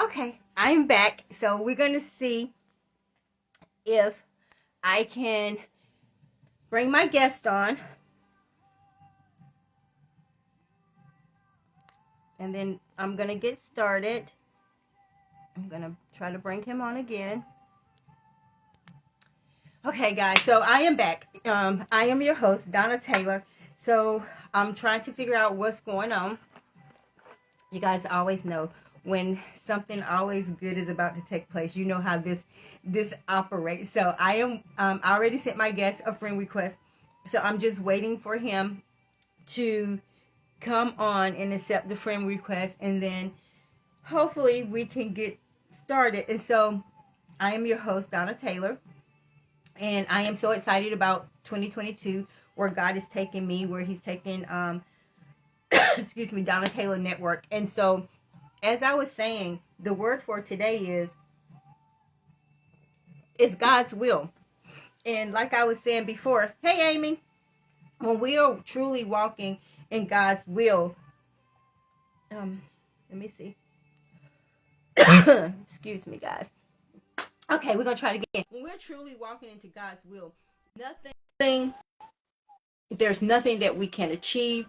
Okay, I'm back. So we're going to see if I can bring my guest on, and then I'm going to get started. I'm going to try to bring him on again. Okay, guys, so I am back. I am your host, Donna Taylor. So I'm trying to figure out what's going on. You guys always know when something always good is about to take place. You know how this operates. So I already sent my guest a friend request. So I'm just waiting for him to come on and accept the friend request, and then hopefully we can get started. And so I am your host, Donna Taylor, and I am so excited about 2022, where God is taking me, where He's taking excuse me, Donna Taylor Network. And so, as I was saying, the word for today is God's will. And like I was saying before, hey Amy, when we are truly walking in God's will, let me see. Excuse me, guys. Okay, we're gonna try it again. When we're truly walking into God's will, nothing there's nothing that we can achieve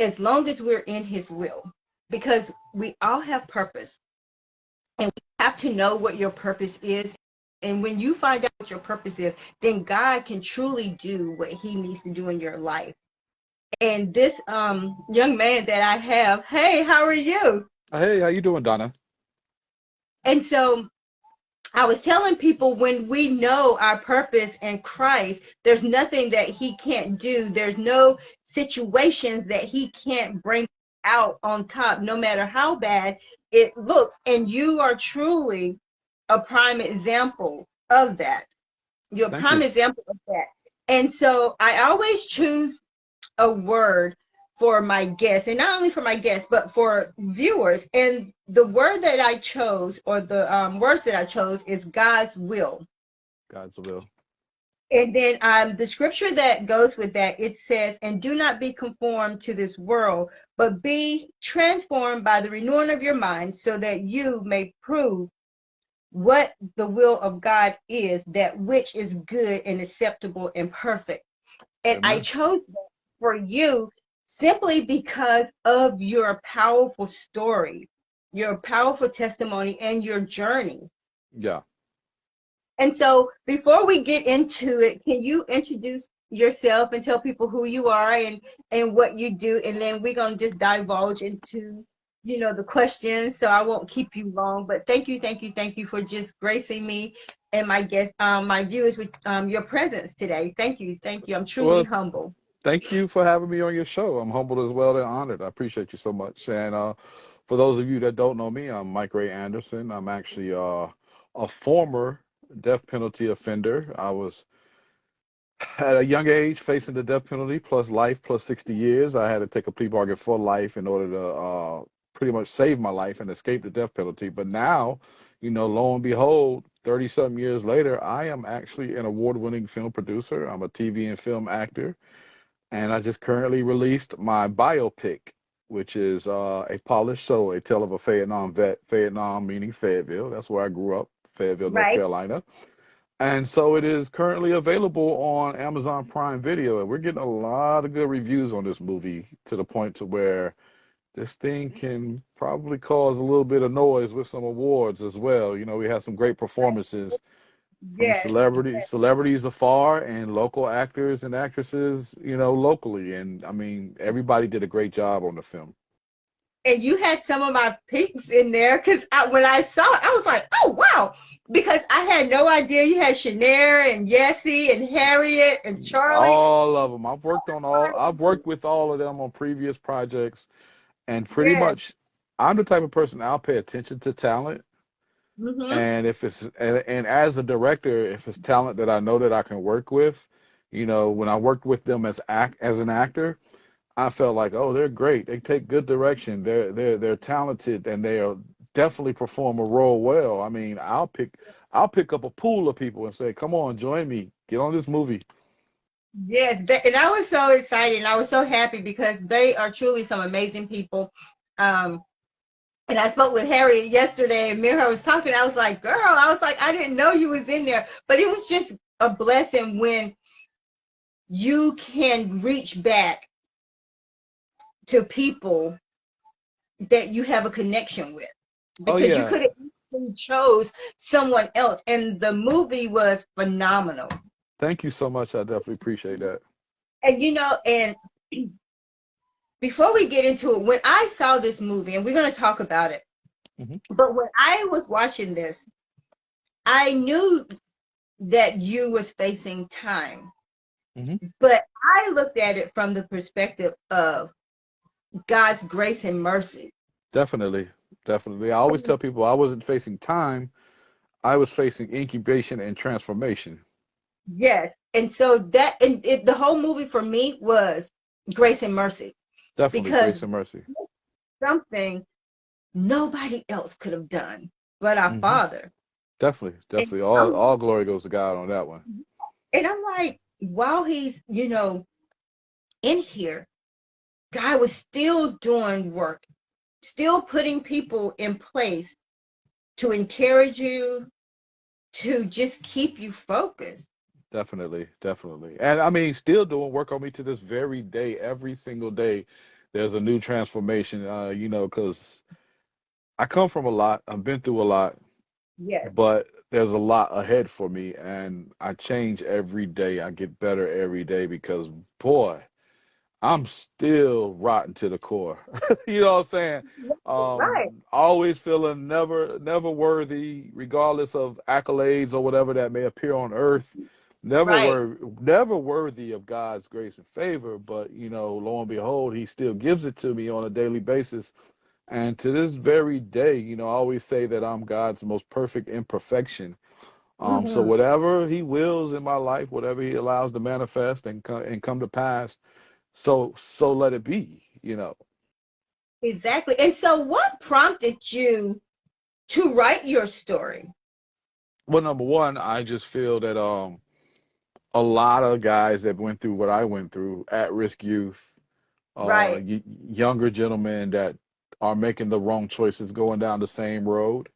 as long as we're in His will. Because we all have purpose. And we have to know what your purpose is. And when you find out what your purpose is, then God can truly do what He needs to do in your life. And this young man that I have, hey, how are you? Hey, how you doing, Donna? And so I was telling people, when we know our purpose in Christ, there's nothing that He can't do. There's no situations that He can't bring out on top, no matter how bad it looks. And you are truly a prime example of that. You're a Thank prime you. example of that. And so I always choose a word for my guests, and not only for my guests, but for viewers. And the word that I chose, or the words that I chose, is God's will. God's will. And then the scripture that goes with that, it says, and do not be conformed to this world, but be transformed by the renewing of your mind, so that you may prove what the will of God is, that which is good and acceptable and perfect. And I Amen. chose that for you simply because of your powerful story, your powerful testimony, and your journey. Yeah. And so before we get into it, can you introduce yourself and tell people who you are and what you do? And then we're going to just divulge into, the questions. So I won't keep you long, but thank you for just gracing me and my guests, my viewers, with your presence today. Thank you. I'm truly Well, humble. thank you for having me on your show. I'm humbled as well and honored. I appreciate you so much. And for those of you that don't know me, I'm Mike Ray Anderson. I'm actually a former death penalty offender. I was at a young age facing the death penalty plus life plus 60 years. I had to take a plea bargain for life in order to pretty much save my life and escape the death penalty. But now, lo and behold, 30 something years later, I am actually an award-winning film producer. I'm a TV and film actor, and I just currently released my biopic, which is a polished soul, a tale of a Vietnam vet. Vietnam meaning Fayetteville. That's where I grew up, Fayetteville, North Right. Carolina. And so it is currently available on Amazon Prime Video, and we're getting a lot of good reviews on this movie, to the point to where this thing can probably cause a little bit of noise with some awards as well. We had some great performances from Yes. celebrities afar and local actors and actresses, locally. And I mean, everybody did a great job on the film. And you had some of my peeps in there, because when I saw it, I was like, oh, wow. Because I had no idea you had Shanair and Yessie and Harriet and Charlie. All of them. I've worked with all of them on previous projects, and pretty Yes. much I'm the type of person, I'll pay attention to talent. Mm-hmm. And if it's and as a director, if it's talent that I know that I can work with, when I worked with them as an actor, I felt like, oh, they're great. They take good direction. They're talented, and they'll definitely perform a role well. I mean, I'll pick up a pool of people and say, come on, join me, get on this movie. Yes. And I was so excited. And I was so happy because they are truly some amazing people. Um, And I spoke with Harriet yesterday, and me and her was talking. I was like, girl, I was like, I didn't know you was in there. But it was just a blessing when you can reach back to people that you have a connection with. Oh Because you yeah. could have easily chose someone else. And the movie was phenomenal. Thank you so much. I definitely appreciate that. And and before we get into it, when I saw this movie, and we're going to talk about it, Hmm. but when I was watching this, I knew that you was facing time. Hmm. But I looked at it from the perspective of God's grace and mercy. Definitely. Definitely. I always tell people I wasn't facing time. I was facing incubation and transformation. Yes. And so the whole movie for me was grace and mercy Definitely because grace and mercy. something nobody else could have done but our Hmm. Father. Definitely. And Definitely. I'm All glory goes to God on that one. and I'm like, while he's, in here, God was still doing work, still putting people in place to encourage you, to just keep you focused. Definitely. Definitely. And I mean, still doing work on me to this very day. Every single day, there's a new transformation. Because I come from a lot. I've been through a lot, Yes. but there's a lot ahead for me, and I change every day. I get better every day because, boy, I'm still rotten to the core. You know what I'm saying? Right. Always feeling never worthy, regardless of accolades or whatever that may appear on earth. Right. Never worthy of God's grace and favor. But lo and behold, He still gives it to me on a daily basis. And to this very day, I always say that I'm God's most perfect imperfection. So Hmm. whatever He wills in my life, whatever He allows to manifest and come to pass, so let it be. Exactly. And so, what prompted you to write your story? Well, number one, I just feel that a lot of guys that went through what I went through, at-risk youth, Right. younger gentlemen that are making the wrong choices, going down the same road,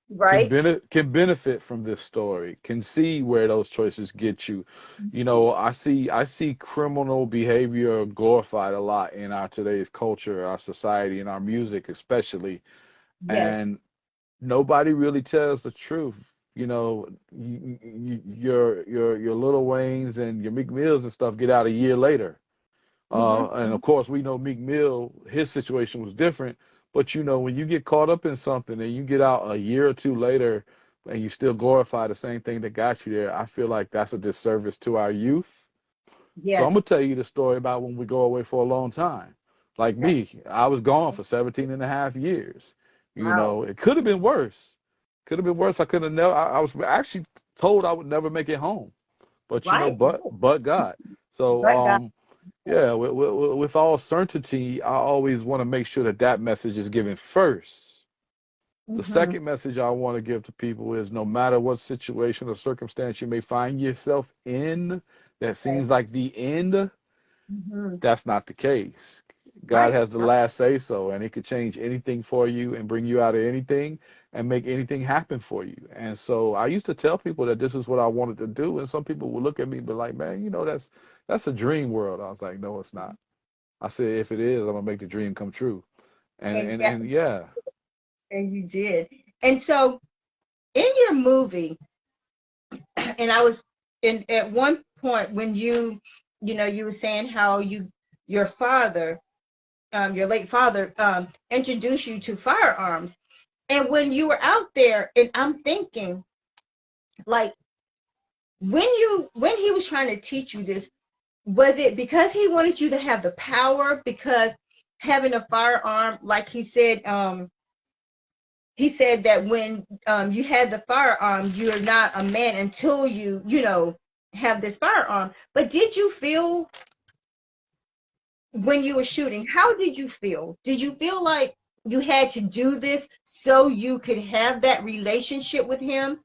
Right. can benefit from this story, can see where those choices get you. I see criminal behavior glorified a lot in our today's culture, our society, and our music especially, Yes. and nobody really tells the truth. Your Little Waynes and your Meek Mills and stuff get out a year later. Hmm. And of course, we know Meek Mill, his situation was different. But when you get caught up in something and you get out a year or two later and you still glorify the same thing that got you there, I feel like that's a disservice to our youth. So Yes. I'm gonna tell you the story about when we go away for a long time. Like Okay. me, I was gone for 17 and a half years. Wow. It could have been worse. Could have been worse. I could have never. I was actually told I would never make it home. But Right. but God. So But God. yeah, with all certainty, I always want to make sure that that message is given first. The Hmm. second message I want to give to people is no matter what situation or circumstance you may find yourself in that seems like the end, Hmm. that's not the case. God Right. has the last say so, and He could change anything for you and bring you out of anything and make anything happen for you. And so I used to tell people that this is what I wanted to do, and some people would look at me and be like, "Man, that's a dream world." I was like, "No, it's not." I said, "If it is, I'm gonna make the dream come true." And And and that, and yeah, and you did. And so, in your movie, and I was in at one point when you were saying how your father, your late father, introduced you to firearms. And when you were out there, and I'm thinking, like, when he was trying to teach you this, was it because he wanted you to have the power? Because having a firearm, like he said that when you had the firearm, you're not a man until you have this firearm. But did you feel when you were shooting? How did you feel? Did you feel like you had to do this so you could have that relationship with him?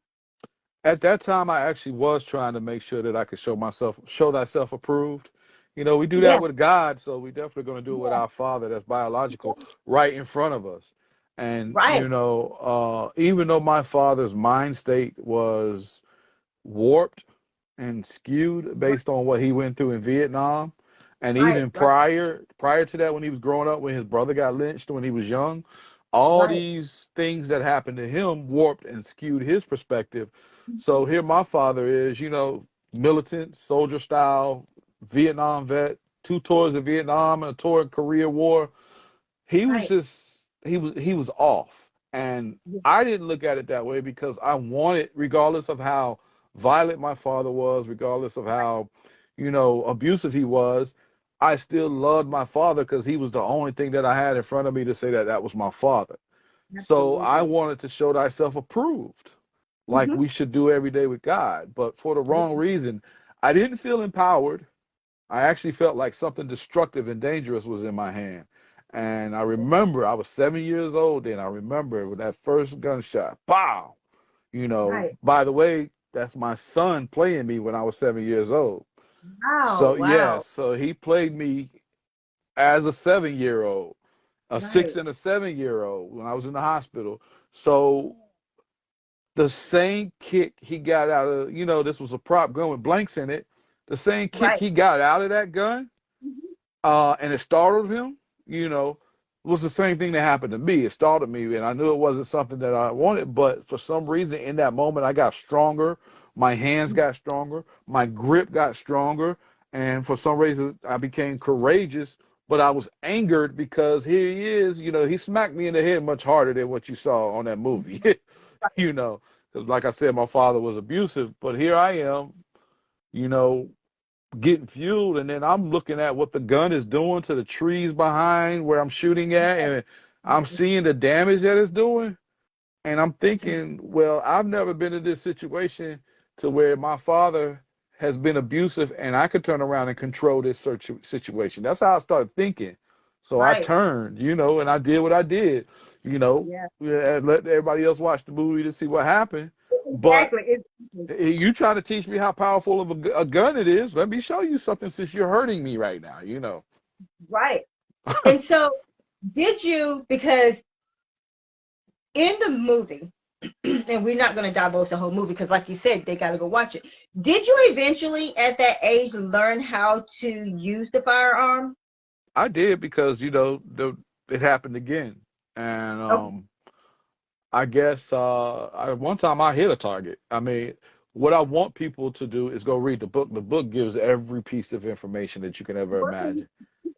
at that time I actually was trying to make sure that I could show thyself approved. We do that Yeah. with God, so we definitely going to do it with our Father that's biological right in front of us. And, Right. even though my father's mind state was warped and skewed based on what he went through in Vietnam, and Right. even Right. prior to that, when he was growing up, when his brother got lynched when he was young, all Right. these things that happened to him warped and skewed his perspective. So here my father is, militant, soldier style, Vietnam vet, 2 tours of Vietnam and a tour in Korea War. He was Right. just he was off. And Yeah. I didn't look at it that way because I wanted, regardless of how violent my father was, regardless of how, abusive he was, I still loved my father because he was the only thing that I had in front of me to say that that was my father. So I Absolutely. wanted to show thyself approved, like Hmm. we should do every day with God. But for the wrong reason, I didn't feel empowered. I actually felt like something destructive and dangerous was in my hand. And I remember I was 7 years old then. I remember with that first gunshot. Pow! Right. By the way, that's my son playing me when I was 7 years old. Wow. So yeah, Wow. so he played me as a 7 year old, a six Right. and a 7 year old when I was in the hospital. So the same kick he got out of, this was a prop gun with blanks in it. The same kick Right. he got out of that gun, Mhm. and it startled him, you know, was the same thing that happened to me. It startled me, and I knew it wasn't something that I wanted, but for some reason in that moment, I got stronger. My hands got stronger. My grip got stronger. And for some reason, I became courageous, but I was angered because here he is, he smacked me in the head much harder than what you saw on that movie, you know, because like I said, my father was abusive, but here I am, you know, getting fueled, and then I'm looking at what the gun is doing to the trees behind where I'm shooting at, and I'm seeing the damage that it's doing, and I'm That's right. thinking, well, I've never been in this situation to where my father has been abusive and I could turn around and control this situation. That's how I started thinking. So I Right. turned, and I did what I did, Yeah. yeah, let everybody else watch the movie to see what happened. But Exactly. Exactly. you trying to teach me how powerful of a gun it is? Let me show you something since you're hurting me right now. Right. And so, did you? Because in the movie, and we're not going to divulge the whole movie because, like you said, they got to go watch it. Did you eventually, at that age, learn how to use the firearm? I did because it happened again, and Okay. I guess one time I hit a target. I mean, what I want people to do is go read the book. The book gives every piece of information that you can ever imagine.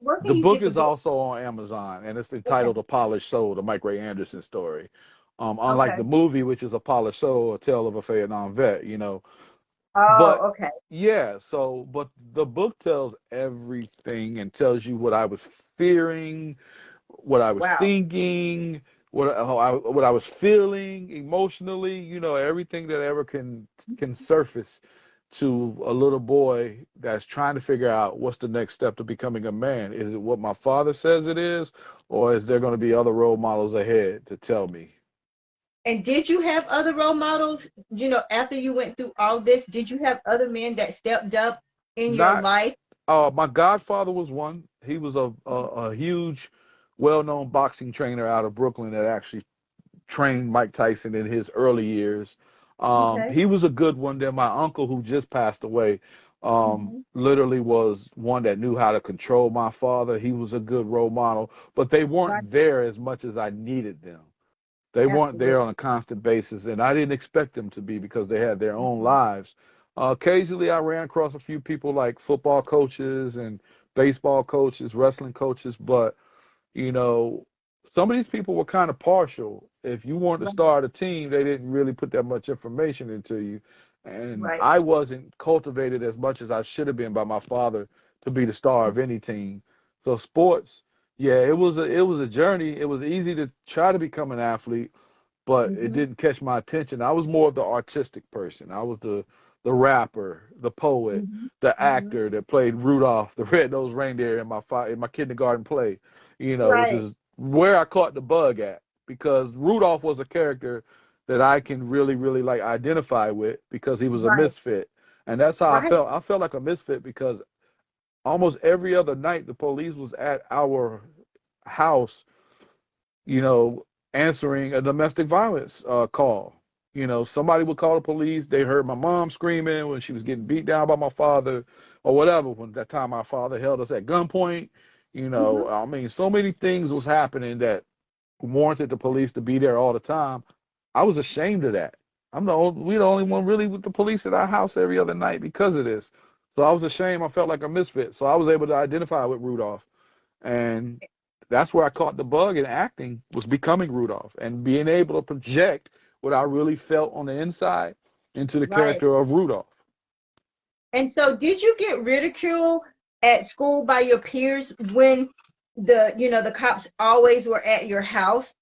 Where can The you book get the is book? also on Amazon, and it's Okay. entitled "A Polished Soul: The Mike Ray Anderson Story." Unlike Okay. the movie, which is "A Polished Soul: A Tale of a Vietnam Vet." But Oh, okay. yeah, but the book tells everything and tells you what I was fearing, what I was Wow. thinking, what I was feeling emotionally, everything that ever can surface to a little boy that's trying to figure out what's the next step to becoming a man. Is it what my father says it is, or is there going to be other role models ahead to tell me? And did you have other role models? After you went through all this, did you have other men that stepped up in your Not life? My godfather was one. He was a huge, well-known boxing trainer out of Brooklyn that actually trained Mike Tyson in his early years. Okay. He was a good one. Then my uncle, who just passed away, Hmm. literally was one that knew how to control my father. He was a good role model, but they Right. weren't there as much as I needed them. They weren't there Absolutely. on a constant basis, and I didn't expect them to be because they had their own lives. Occasionally, I ran across a few people like football coaches and baseball coaches, wrestling coaches, but you know, some of these people were kind of partial. If you wanted to Right. start a team, they didn't really put that much information into you. And Right. I wasn't cultivated as much as I should have been by my father to be the star of any team. So sports, yeah, it was a journey. It was easy to try to become an athlete, but it Hmm. didn't catch my attention. I was more of the artistic person. I was the rapper, the poet, Hmm. the Hmm. actor that played Rudolph the Red-Nosed Reindeer in my kindergarten play, which Right. is where I caught the bug at because Rudolph was a character that I can really, really like identify with because he was a Right. misfit. And that's how I Right. felt. I felt like a misfit because almost every other night the police was at our house, you know, answering a domestic violence call. You know, somebody would call the police. They heard my mom screaming when she was getting beat down by my father or whatever. When that time my father held us at gunpoint, you Mm-hmm. know, I mean, so many things was happening that warranted the police to be there all the time. I was ashamed of that. We're the only one really with the police at our house every other night because of this. So I was ashamed. I felt like a misfit. So I was able to identify with Rudolph. And that's where I caught the bug in acting, was becoming Rudolph and being able to project what I really felt on the inside into the Right. character of Rudolph. And so, did you get ridiculed at school by your peers when the cops always were at your house?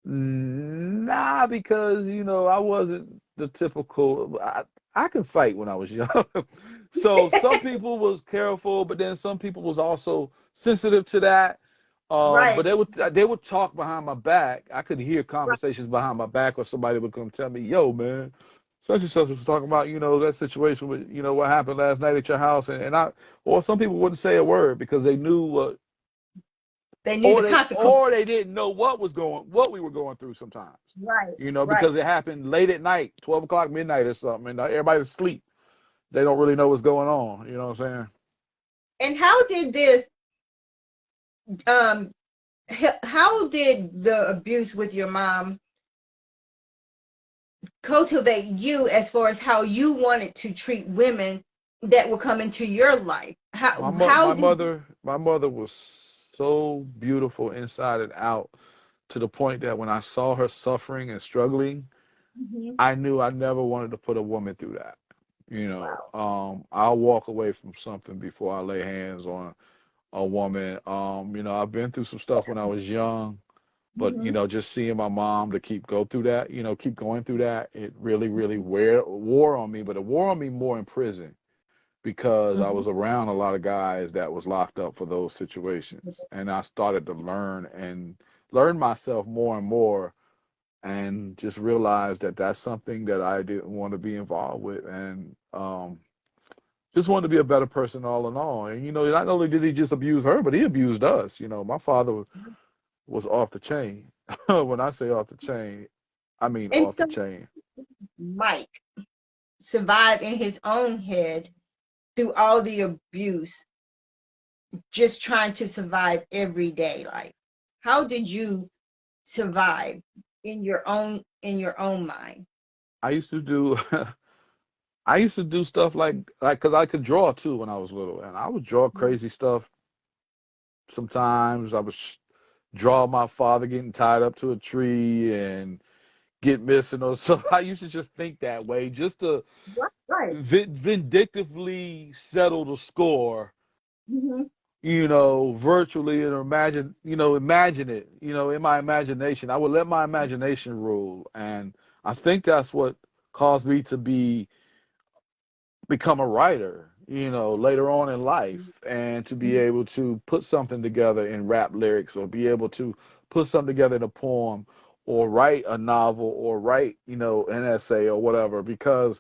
Nah, because I wasn't the typical. I could fight when I was young, so some people was careful, but then some people was also sensitive to that. But Right. they would talk behind my back. I could hear Right. conversations behind my back, or somebody would come tell me, "Yo, man, such and such was talking about that situation with what happened last night at your house," or some people wouldn't say a word because they knew what They knew or the they consequence. or they didn't know what we were going through sometimes. Right. Right. Because it happened late at night, 12 o'clock midnight or something, and everybody's asleep. They don't really know what's going on. You know what I'm saying? And how did this um how did the abuse with your mom cultivate you as far as how you wanted to treat women that will come into your life? My How mo- how my did mother my mother was so beautiful inside and out, to the point that when I saw her suffering and struggling, Mhm. I knew I never wanted to put a woman through that. Wow. I'll walk away from something before I lay hands on a woman. I've been through some stuff when I was young. But Hmm. just seeing my mom to keep going through that, it really, really wore on me. But it wore on me more in prison because I Hmm. was around a lot of guys that was locked up for those situations, and I started to learn myself more and more, and just realized that that's something that I didn't want to be involved with, and just wanted to be a better person all in all. And not only did he just abuse her, but he abused us. My father was off the chain. When I say off the chain, I mean And off the so chain. Mike survived in his own head through all the abuse, just trying to survive every day. Like, how did you survive in your own mind? I used to do I used to do stuff like because I could draw too when I was little, and I would draw crazy stuff. Sometimes I would draw my father getting tied up to a tree and get missing or so. I used to just think that way, just to Right, right. vindictively settle the score, Hmm. virtually, and imagine it, in my imagination. I would let my imagination rule. And I think that's what caused me to become a writer, later on in life, and to be able to put something together in rap lyrics, or be able to put something together in a poem, or write a novel, or write, an essay or whatever, because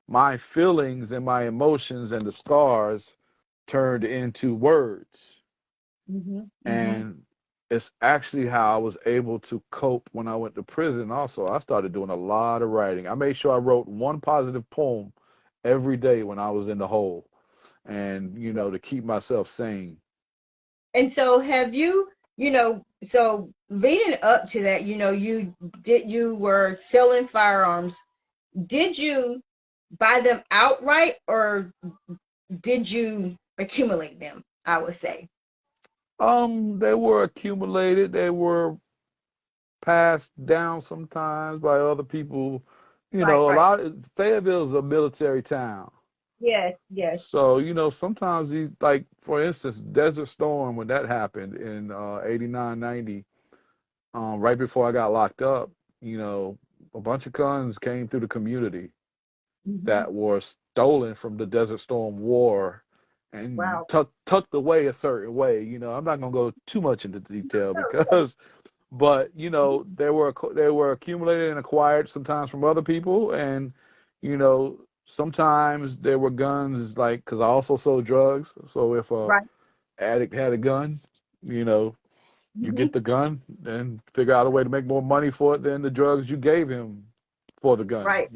my feelings and my emotions and the scars turned into words. Hmm. Hmm. And it's actually how I was able to cope when I went to prison. Also, I started doing a lot of writing. I made sure I wrote one positive poem every day when I was in the hole, and to keep myself sane. And so have so leading up to that, you were selling firearms. Did you buy them outright or did you accumulate them? I would say. They were accumulated. They were passed down sometimes by other people. Right, A right. lot. Fayetteville is a military town. Yes, yes. So, sometimes these, like, for instance, Desert Storm, when that happened in 89, 90, right before I got locked up, a bunch of guns came through the community Hmm. that were stolen from the Desert Storm War, and Wow. tucked away a certain way. I'm not gonna go too much into detail because, but they were accumulated and acquired sometimes from other people, and sometimes there were guns, like, because I also sold drugs. So if a Right. addict had a gun, you know You Hmm. get the gun and figure out a way to make more money for it than the drugs you gave him for the gun. Right.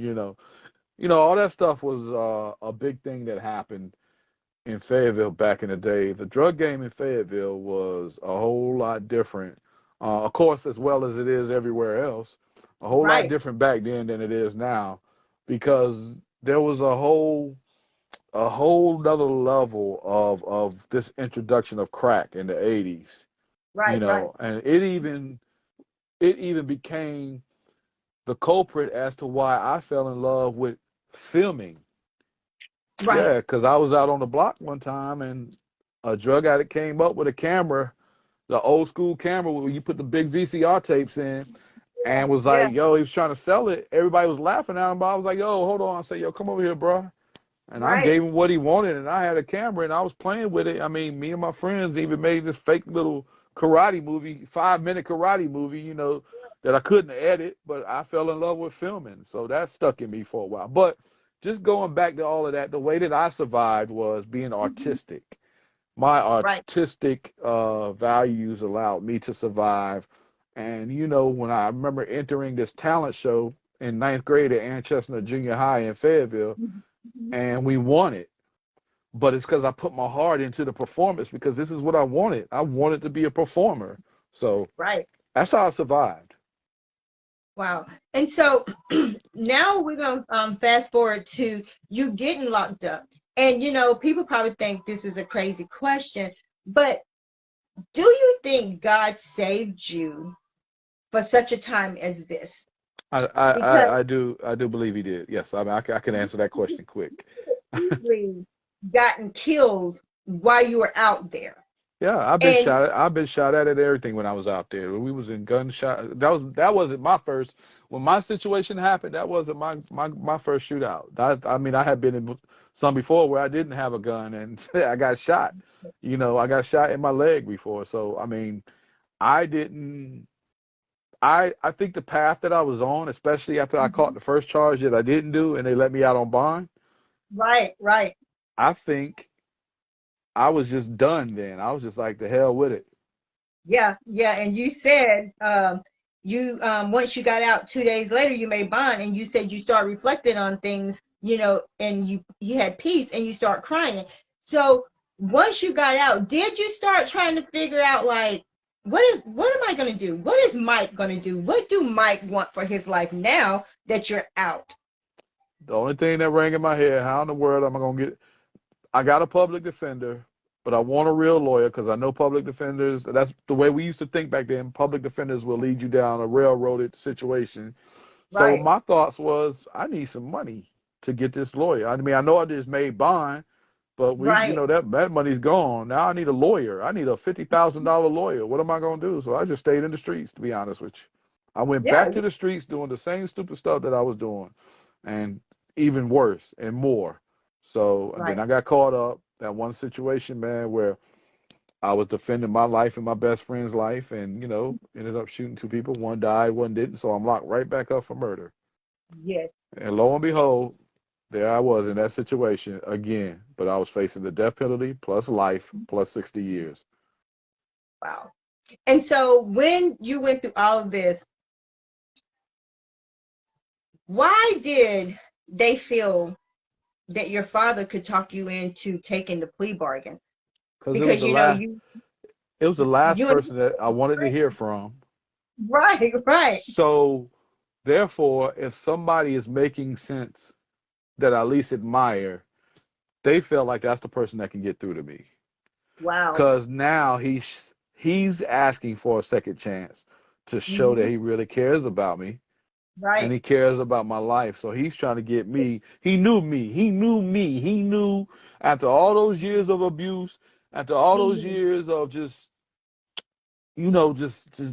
All that stuff was a big thing that happened in Fayetteville back in the day. The drug game in Fayetteville was a whole lot different, of course, as well as it is everywhere else. A whole lot Right. different back then than it is now, because there was a whole nother level of this introduction of crack in the 80s, Right. Right. and it even became the culprit as to why I fell in love with filming. Right. Yeah, because I was out on the block one time and a drug addict came up with a camera, the old school camera where you put the big VCR tapes in, and was Yeah. like, yo, he was trying to sell it. Everybody was laughing at him, but I was like, yo, hold on. I said, yo, come over here, bro. And I Right. gave him what he wanted, and I had a camera, and I was playing with it. I mean, me and my friends even made this fake little karate movie, 5-minute karate movie, that I couldn't edit, but I fell in love with filming. So that stuck in me for a while. But just going back to all of that, the way that I survived was being Hmm. artistic. My Right. artistic values allowed me to survive. And, when I remember entering this talent show in ninth grade at Ann Chestnut Junior High in Fayetteville, Hmm. and we won it, but it's because I put my heart into the performance because this is what I wanted. I wanted to be a performer. So Right. that's how I survived. Wow. And so now we're going to fast forward to you getting locked up. And, people probably think this is a crazy question, but do you think God saved you for such a time as this? I, I, Because I do believe he did. Yes, I can answer that question quick. easily gotten killed while you were out there. Yeah, I've been And shot at. I've been shot at everything when I was out there. We was in gunshot. That wasn't my first. When my situation happened, that wasn't my first shootout. I mean, I had been in some before where I didn't have a gun and I got shot. I got shot in my leg before. So I mean, I didn't. I think the path that I was on, especially after I caught Mhm. the first charge that I didn't do, and they let me out on bond. Right, right. I think I was just done then. I was just like, the hell with it. Yeah, yeah. And you said you once you got out 2 days later, you made bond, and you said you start reflecting on things, and you had peace, and you start crying. So once you got out, did you start trying to figure out like what am I gonna do? What is Mike gonna do? What do Mike want for his life now that you're out? The only thing that rang in my head, how in the world am I gonna get? I got a public defender, but I want a real lawyer because I know public defenders. That's the way we used to think back then. Public defenders will lead you down a railroaded situation. So Right, my thoughts was, I need some money to get this lawyer. I mean, I know I just made bond, but right. that money's gone. Now I need a lawyer. I need a $50,000 lawyer. What am I gonna do? So I just stayed in the streets, to be honest with you. I went Yeah, back to the streets doing the same stupid stuff that I was doing, and even worse and more. So and then right. I got caught up that one situation, man, where I was defending my life and my best friend's life, and ended up shooting two people. One died, one didn't. So I'm locked right back up for murder. Yes. And lo and behold, there I was in that situation again. But I was facing the death penalty plus life plus 60 years. Wow. And so when you went through all of this, why did they feel that your father could talk you into taking the plea bargain? Because Because it was the last you and person that I wanted to hear from. right, right. So therefore, if somebody is making sense that I at least admire, they felt like that's the person that can get through to me. Wow. Because now he's asking for a second chance to show that Hmm. he really cares about me and Right. he cares about my life. So he's trying to get me. He knew me. He knew me. He knew after all those years of abuse, after all He those knew. years of just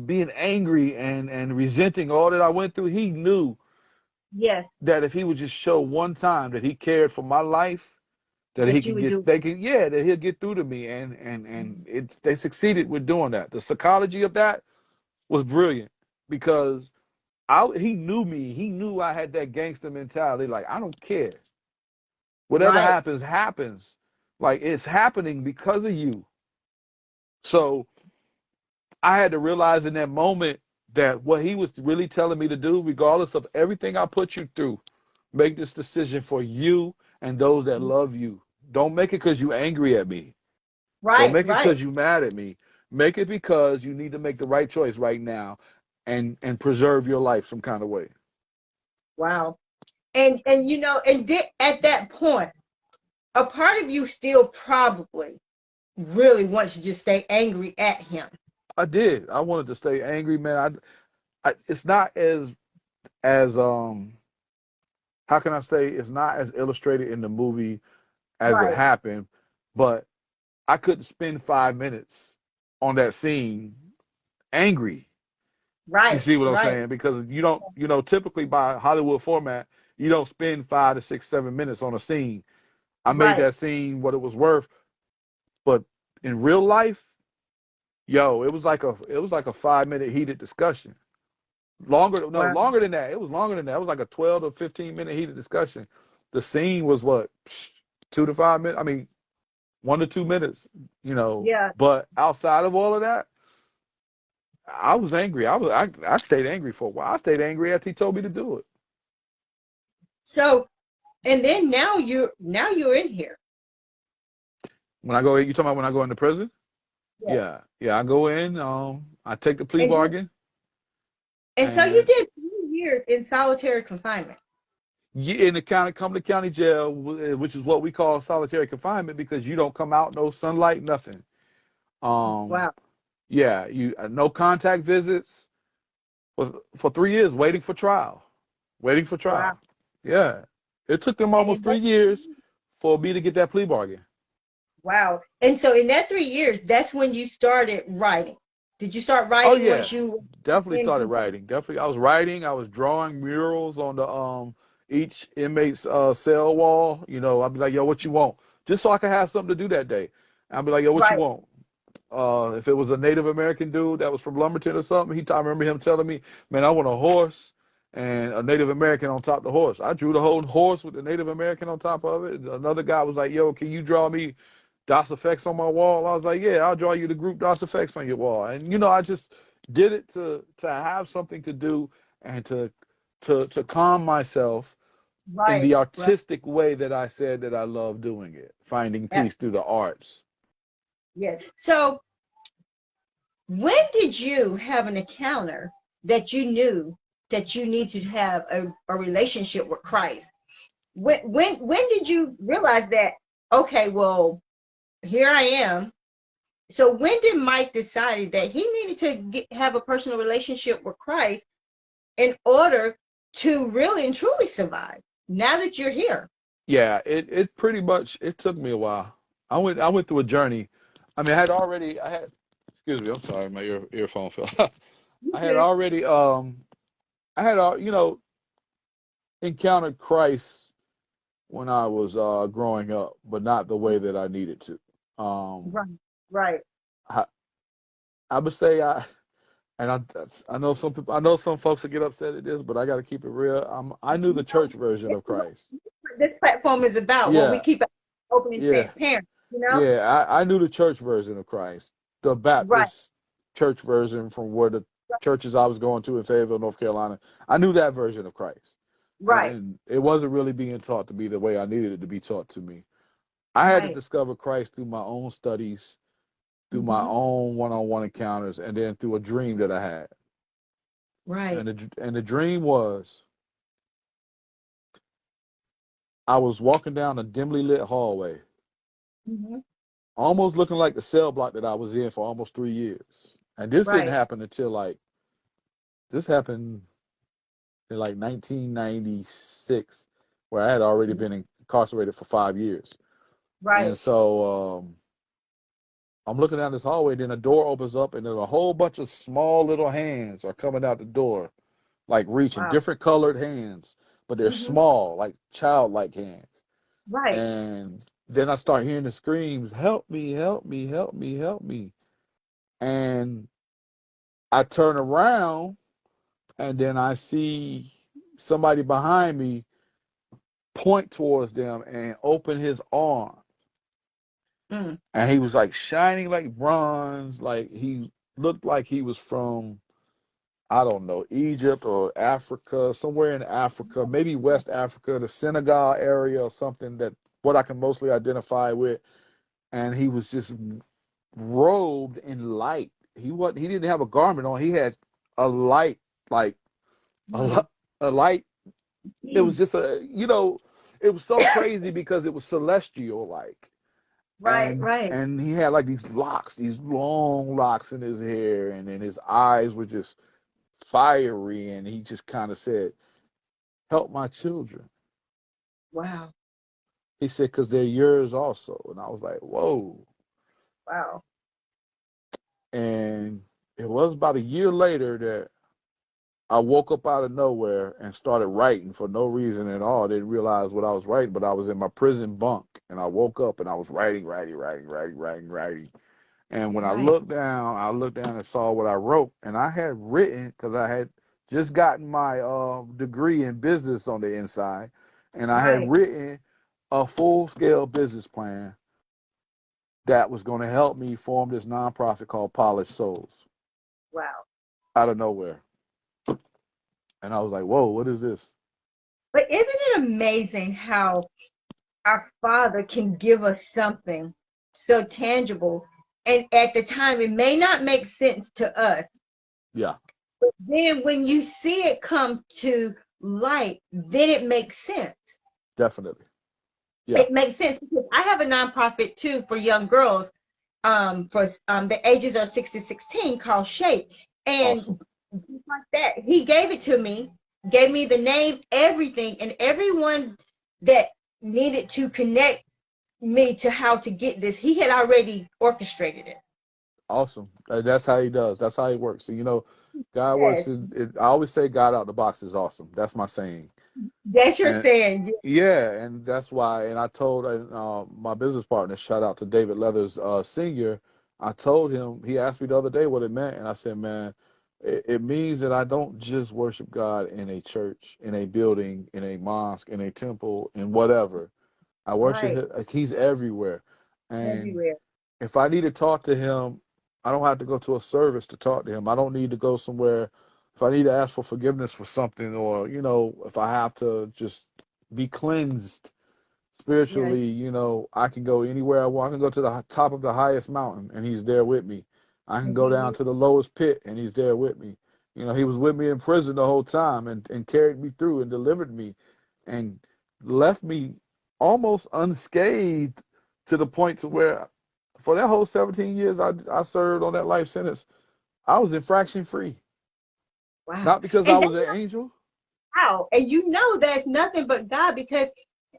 being angry and resenting all that I went through, he knew Yes, that if he would just show one time that he cared for my life, that he that you could would get do. they could yeah, that he'll get through to me, and they succeeded with doing that. The psychology of that was brilliant because he knew me. He knew I had that gangster mentality. Like, I don't care. Whatever Right. happens, happens. Like, it's happening because of you. So I had to realize in that moment that what he was really telling me to do, regardless of everything I put you through, make this decision for you and those that love you. Don't make it because you're angry at me. Don't Right, make it right. because you're mad at me. Make it because you need to make the right choice right now and preserve your life some kind of way. Wow. And you know, at that point, a part of you still probably really wants to just stay angry at him. I did. I wanted to stay angry, man. It's not as how can I say, it's not as illustrated in the movie as it Right, happened, but I couldn't spend 5 minutes on that scene angry. You right, see what I'm right, saying? Because you don't, typically by Hollywood format, you don't spend 5 to 6, 7 minutes on a scene. I made right. that scene what it was worth, but in real life, yo, it was like a 5 minute heated discussion. Longer, no, Wow. longer than that. It was longer than that. It was like a 12 to 15 minute heated discussion. The scene was what, 2 to 5 minutes? I mean, 1 to 2 minutes. Yeah. But outside of all of that, I was angry. I stayed angry for a while. I stayed angry after he told me to do it. So, and then now you're in here. When I go, you talking about when I go into prison? Yes. Yeah, yeah. I go in. I take the plea And you bargain, and so you and did 3 years in solitary confinement. in the county, come to county jail, which is what we call solitary confinement, because you don't come out, no sunlight, nothing. Um, Wow. yeah, you no contact visits for 3 years, waiting for Wow. trial. Yeah, it took them And almost in three that years for me to get that plea bargain. wow. And so in that 3 years, that's when you started writing. Did you start Oh writing yeah, once you definitely in started confinement? writing. Definitely, I was writing. I was drawing murals on the each inmate's cell wall. I'd be like, yo, what you want? Just so I could have something to do that day. I'd be like, yo, what you Right, want? If it was a Native American dude that was from Lumberton or something, I remember him telling me, man, I want a horse and a Native American on top of the horse. I drew the whole horse with the Native American on top of it. Another guy was like, yo, can you draw me DOS effects on my wall? I was like, yeah, I'll draw you the group DOS effects on your wall. And I just did it to have something to do and to calm myself in right, the right. artistic way that I said that I love doing it, finding Yeah, peace through the arts. yes. So when did you have an encounter that you knew that you need to have a relationship with Christ? When did you realize that, okay, well, here I am. So when did Mike decide that he needed to have a personal relationship with Christ in order to really and truly survive now that you're here? Yeah, it pretty much it took me a while. I went through a journey. I mean, I had excuse me, I'm sorry, my earphone fell. I had Okay. already I had encountered Christ when I was growing up, but not the way that I needed to. Right, right. I I would say I know some people, I know some folks that get upset at this, but I got to keep it real. I knew the church version This of is what Christ. this platform is about. What we Yeah, keep it open and yeah. transparent, you know? Yeah, I knew the church version of Christ, the Right, Baptist church version from where the churches I was going to in Fayetteville, North Carolina. I knew that version of Christ. right, And it wasn't really being taught to me the way I needed it to be taught to me. I had to right. discover Christ through my own studies, through my Hmm. own one-on-one encounters, and then through a dream that I had. Right. And the dream was I was walking down a dimly lit hallway, Hmm. almost looking like the cell block that I was in for almost 3 years. And this didn't Right. happen until this happened in like 1996, where I had already been incarcerated for 5 years. And Right. so I'm looking down this hallway, then a door opens up, and then a whole bunch of small little hands are coming out the door, like reaching, Wow. different colored hands, but they're Hmm. small, like childlike hands. Right. And then I start hearing the screams, help me, help me, help me, help me. And I turn around, and then I see somebody behind me point towards them and open his arm. Mm. And he was like shining like bronze, like he looked like he was from, I don't know, Egypt or Africa, somewhere in Africa, maybe West Africa, the Senegal area or something, that what I can mostly identify with. And he was just robed in light. He didn't have a garment on. He had a light, like Mm. a light. It was just it was so crazy because it was celestial like. Right, And right. and he had like these locks, these long locks in his hair, and then his eyes were just fiery, and he just kind of said, "Help my children." Wow, He said, "Because they're yours also." And I was like, "Whoa." wow. And it was about a year later that I woke up out of nowhere and started writing for no reason at all. I didn't realize what I was writing, but I was in my prison bunk, and I woke up and I was writing. And when Right, I looked down and saw what I wrote, and I had written, because I had just gotten my degree in business on the inside, and I had right. written a full scale business plan that was going to help me form this nonprofit called Polished Souls Wow. out of nowhere. And I was like, whoa, what is this? But isn't it amazing how our Father can give us something so tangible? And at the time, it may not make sense to us. Yeah, Then, when you see it come to light, then it makes sense. definitely. Yeah, It makes sense because I have a nonprofit too for young girls, for the ages are 6 to 16, called Shape. awesome. And just like that, he gave it to me, gave me the name, everything, and everyone that needed to connect me to how to get this, he had already orchestrated it. Awesome. That's how he does. That's how he works. So, God works Yes, I always say God out the box is awesome. That's my saying. that's your And saying. yeah, and that's why. And I told my business partner, shout out to David Leathers Senior. I told him. He asked me the other day what it meant, and I said, man, it means that I don't just worship God in a church, in a building, in a mosque, in a temple, in whatever. I worship Right, him like he's everywhere. And everywhere. if I need to talk to him, I don't have to go to a service to talk to him. I don't need to go somewhere. If I need to ask for forgiveness for something, or if I have to just be cleansed Yes. spiritually, I can go anywhere I want. I can go to the top of the highest mountain, and he's there with me. I can go down Mhm. to the lowest pit, and he's there with me. He was with me in prison the whole time, and carried me through and delivered me, and left me almost unscathed, to the point to where for that whole 17 years I served on that life sentence, I was infraction free. Wow. Not because I And was that's an angel. how. And that's nothing but God, because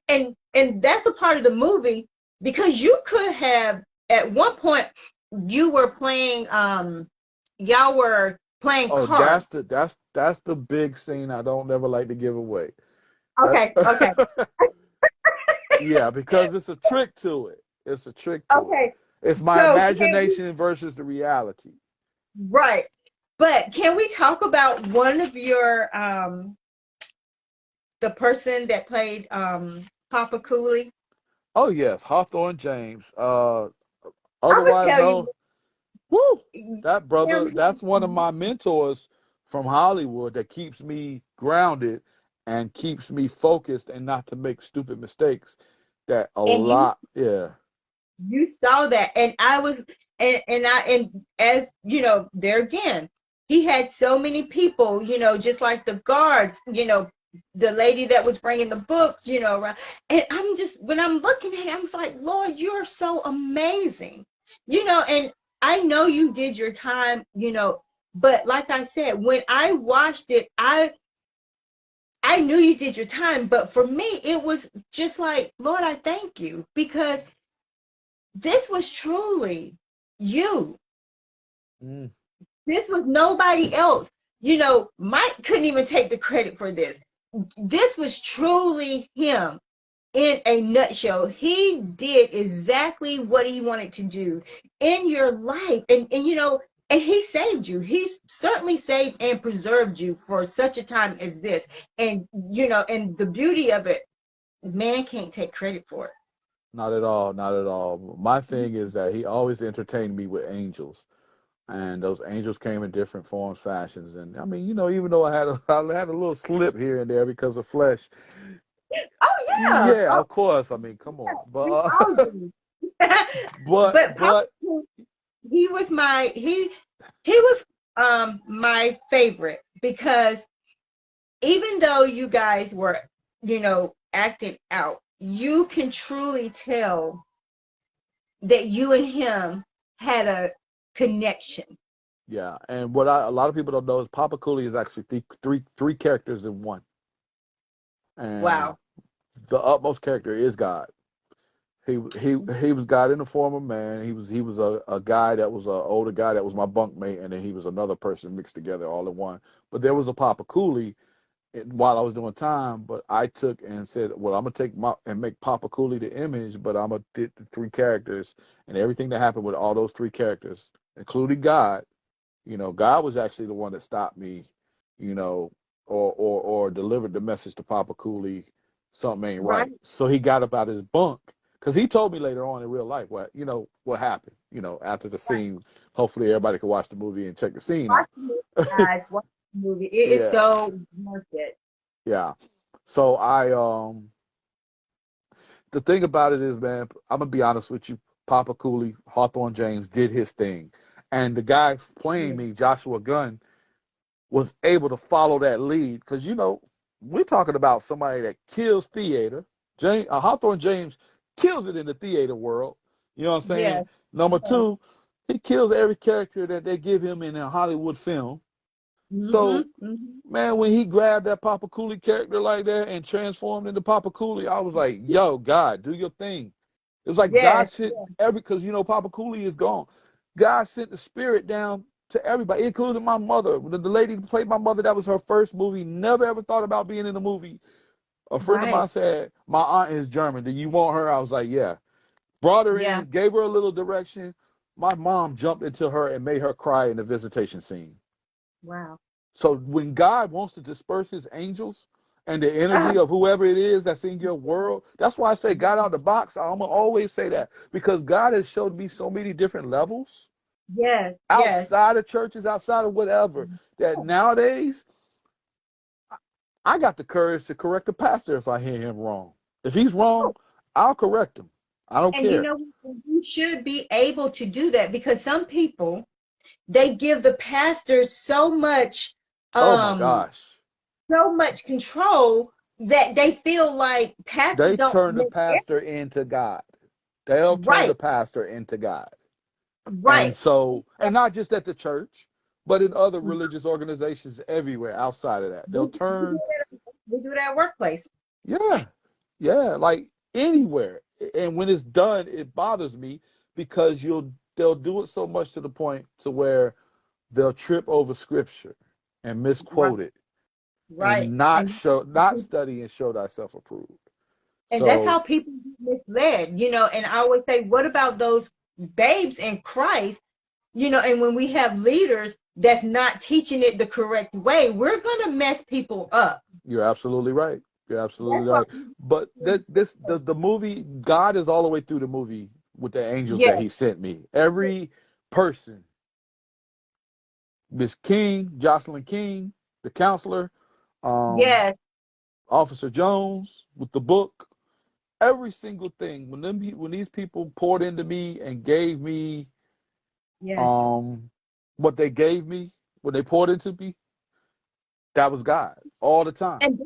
and that's a part of the movie, because you could have at one point, you were playing y'all were playing Oh, cards. that's the big scene I don't never like to give away. That Okay, okay, yeah, because it's a trick to it. It's a trick to it. okay. It's my So can we, imagination versus the reality. right. But can we talk about one of your the person that played Papa Cooley? Oh yes, Hawthorne James. I'm gonna Otherwise tell you known. Woo! That him. brother, that's one of my mentors from Hollywood that keeps me grounded and keeps me focused and not to make stupid mistakes. That a And you lot, yeah. you saw that, and I was, and as you know, there again, he had so many people, just like the guards, the lady that was bringing the books, around. And I'm just, when I'm looking at it, I'm just like, Lord, you're so amazing, and I know you did your time, but like I said, when I watched it, I knew you did your time, but for me it was just like, Lord, I thank you, because this was truly you. Mm. This was nobody else. Mike couldn't even take the credit for this. This was truly him in a nutshell. He did exactly what he wanted to do in your life. And he saved you. He certainly saved and preserved you for such a time as this. And the beauty of it, man can't take credit for it. Not at all, not at all. My thing is that he always entertained me with angels. and those angels came in different forms, fashions, and I mean, even though I had a I had a little slip here and there because of flesh. Oh yeah. Yeah, Oh of course. I mean, come on, but we all do. But Papa, but he was my he was my favorite because even though you guys were, acting out, you can truly tell that you and him had a connection. yeah, and what a lot of people don't know is Papa Cooley is actually three characters in one, and Wow. the utmost character is God. He was God in the form of man. He was a guy that was a older guy that was my bunkmate, and then he was another person mixed together all in one. But there was a Papa Cooley while I was doing time, but I took and said, well, I'm gonna take my and make Papa Cooley the image, but I'm gonna did the three characters and everything that happened with all those three characters, including God. God was actually the one that stopped me, you know, or delivered the message to Papa Cooley, something ain't Right. right. So he got up out his bunk because he told me later on in real life what happened. After the scene. Hopefully everybody can watch the movie and check the scene Watch out. the movie, guys. Watch the movie. It is Yeah, so worth it. yeah. So the thing about it is, man, I'm gonna be honest with you. Papa Cooley, Hawthorne James did his thing, and the guy playing Yeah. me, Joshua Gunn, was able to follow that lead because we're talking about somebody that kills theater. Hawthorne James kills it in the theater world. You know what I'm saying? Yes. Number Yes. two, he kills every character that they give him in a Hollywood film. Mm-hmm. So, Mm-hmm. man, when he grabbed that Papa Cooley character like that and transformed into Papa Cooley, I was like, yo, God, do your thing. It was like God Yes. sent because Papa Cooley is gone. God sent the spirit down to everybody, including my mother. The lady who played my mother, that was her first movie. Never ever thought about being in a movie. A friend of Right. mine said, my aunt is German. Do you want her? I was like, yeah. Brought her Yeah. in, gave her a little direction. My mom jumped into her and made her cry in the visitation scene. Wow. So when God wants to disperse his angels and the Ah, energy of whoever it is that's in your world, that's why I say God out the box. I'm going to always say that because God has showed me so many different levels yes. Yes. outside of churches, outside of whatever, that nowadays I got the courage to correct the pastor if I hear him wrong. If he's wrong, I'll correct him. I don't And care. you should be able to do that because some people they give the pastor Oh my um gosh. so much control that they feel like pastor They don't turn the make pastor into God. They'll turn the right, pastor into God. And right. so, and not just at the church, but in other religious organizations everywhere outside of that. They'll turn, We do that workplace. yeah, yeah, like anywhere. And when it's done, it bothers me because they'll do it so much to the point to where they'll trip over scripture and Right, misquote it right. and not study and show thyself approved. And that's So how people get misled, and I always say, what about those babes in Christ? And when we have leaders that's not teaching it the correct way, we're gonna mess people up. you're absolutely right. You're That's absolutely why right. But the movie, God is all the way through the movie with the angels that yes, he sent me. Every person, Miss King, Jocelyn King, the counselor, um, yes, Officer Jones with the book, every single thing. When these people poured into me and gave me yes. um what they gave me, when they poured into me, that was God all the time. and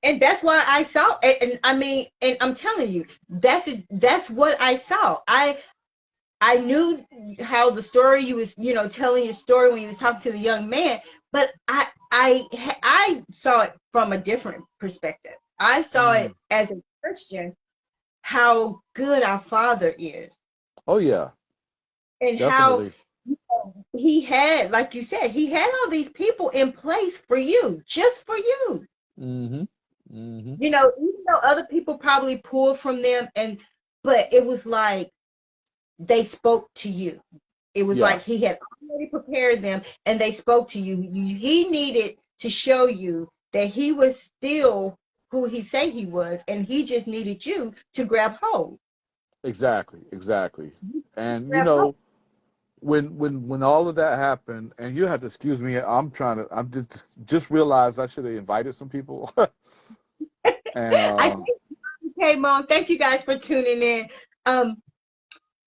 and that's why I saw and I mean, and I'm telling you, that's what I saw. I knew how the story you was, telling your story when you was talking to the young man, but I saw it from a different perspective. I saw it Mm. as a Christian how good our Father is, Oh yeah, and how definitely. he had, like you said, he had all these people in place for you, just for you. Mm-hmm. Mm-hmm. Even though other people probably pulled from them, but it was like they spoke to you. It was Yeah, like he had already prepared them and they spoke to you. He needed to show you that he was still who he said he was, and he just needed you to grab hold. exactly, exactly. And Grab hold. when all of that happened, and you have to excuse me, I'm just realized I should have invited some people, and I think, okay, Mom. Thank you guys for tuning in. Um,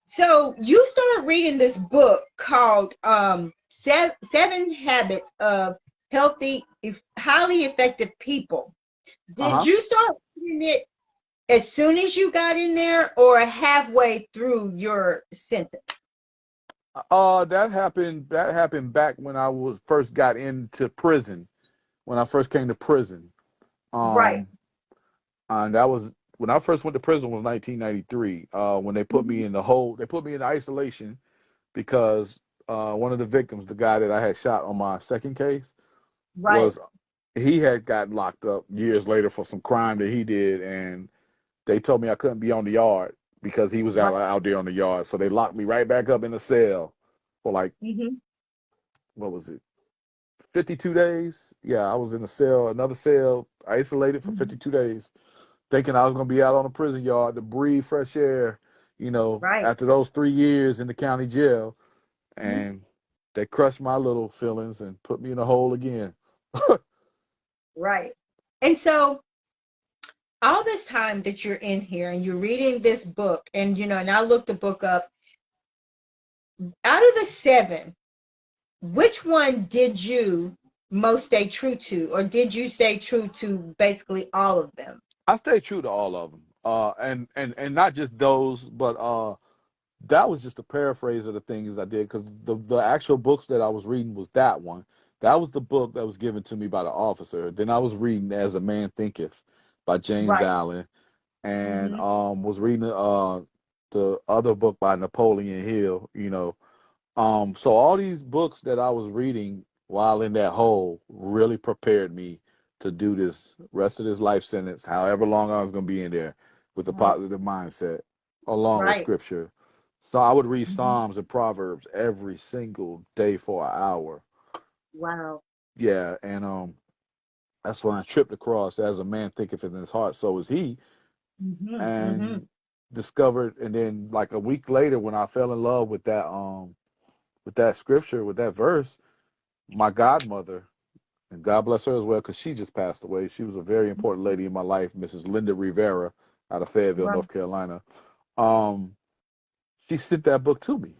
so you started reading this book called Seven Habits of Highly Effective People. Did uh-huh. you start reading it as soon as you got in there, or halfway through your sentence? That happened back when I was first got into prison, when I first came to prison. Right. Um, and that was when I first went to prison was 1993. When Mhm. they put me in isolation because one of the victims, the guy that I had shot on my second case, Right. was he had got locked up years later for some crime that he did, and they told me I couldn't be on the yard because he was Right. out there on the yard. So they locked me right back up in the cell for like, Hmm. what was it, 52 days? Yeah, I was in a cell, another cell, isolated for Hmm. 52 days, thinking I was going to be out on the prison yard to breathe fresh air, Right. after those 3 years in the county jail. Mhm. And they crushed my little feelings and put me in a hole again. Right. And so all this time that you're in here and you're reading this book, and and I looked the book up, out of the seven, which one did you most stay true to, or did you stay true to basically all of them? I stay true to all of them. And not just those, but that was just a paraphrase of the things I did, because the actual books that I was reading was that one. That was the book that was given to me by the officer. Then I was reading As a Man Thinketh by James Right. Allen, and Hmm. was reading the other book by Napoleon Hill. So all these books that I was reading while in that hole really prepared me to do this rest of this life sentence, however long I was going to be in there, with a Right. positive mindset, along with Right. scripture. So I would read Hmm. Psalms and Proverbs every single day for an hour. Wow. Yeah, and that's when I tripped across "As a man thinketh in his heart, so is he," Hmm. Hmm. and discovered. And then, like a week later, when I fell in love with that scripture, with that verse, my godmother, and God bless her as well, because she just passed away. She was a very important lady in my life, Mrs. Linda Rivera, out of Fayetteville, Right. North Carolina. Um, she sent that book to me.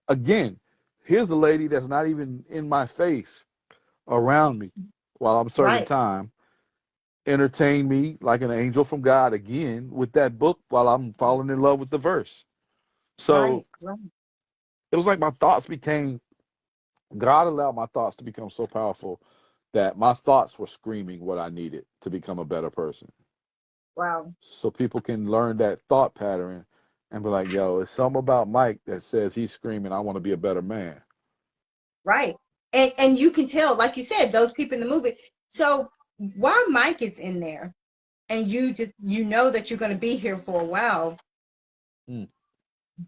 Again, here's a lady that's not even in my face, around me while I'm serving Right. time, entertain me like an angel from God again with that book while I'm falling in love with the verse. So Right. Right. it was like my thoughts became, God allowed my thoughts to become so powerful that my thoughts were screaming what I needed to become a better person. Wow. So people can learn that thought pattern and be like, yo, it's something about Mike that says he's screaming, I want to be a better man. Right. And you can tell, like you said, those people in the movie. So while Mike is in there, and you know that you're going to be here for a while, Mm.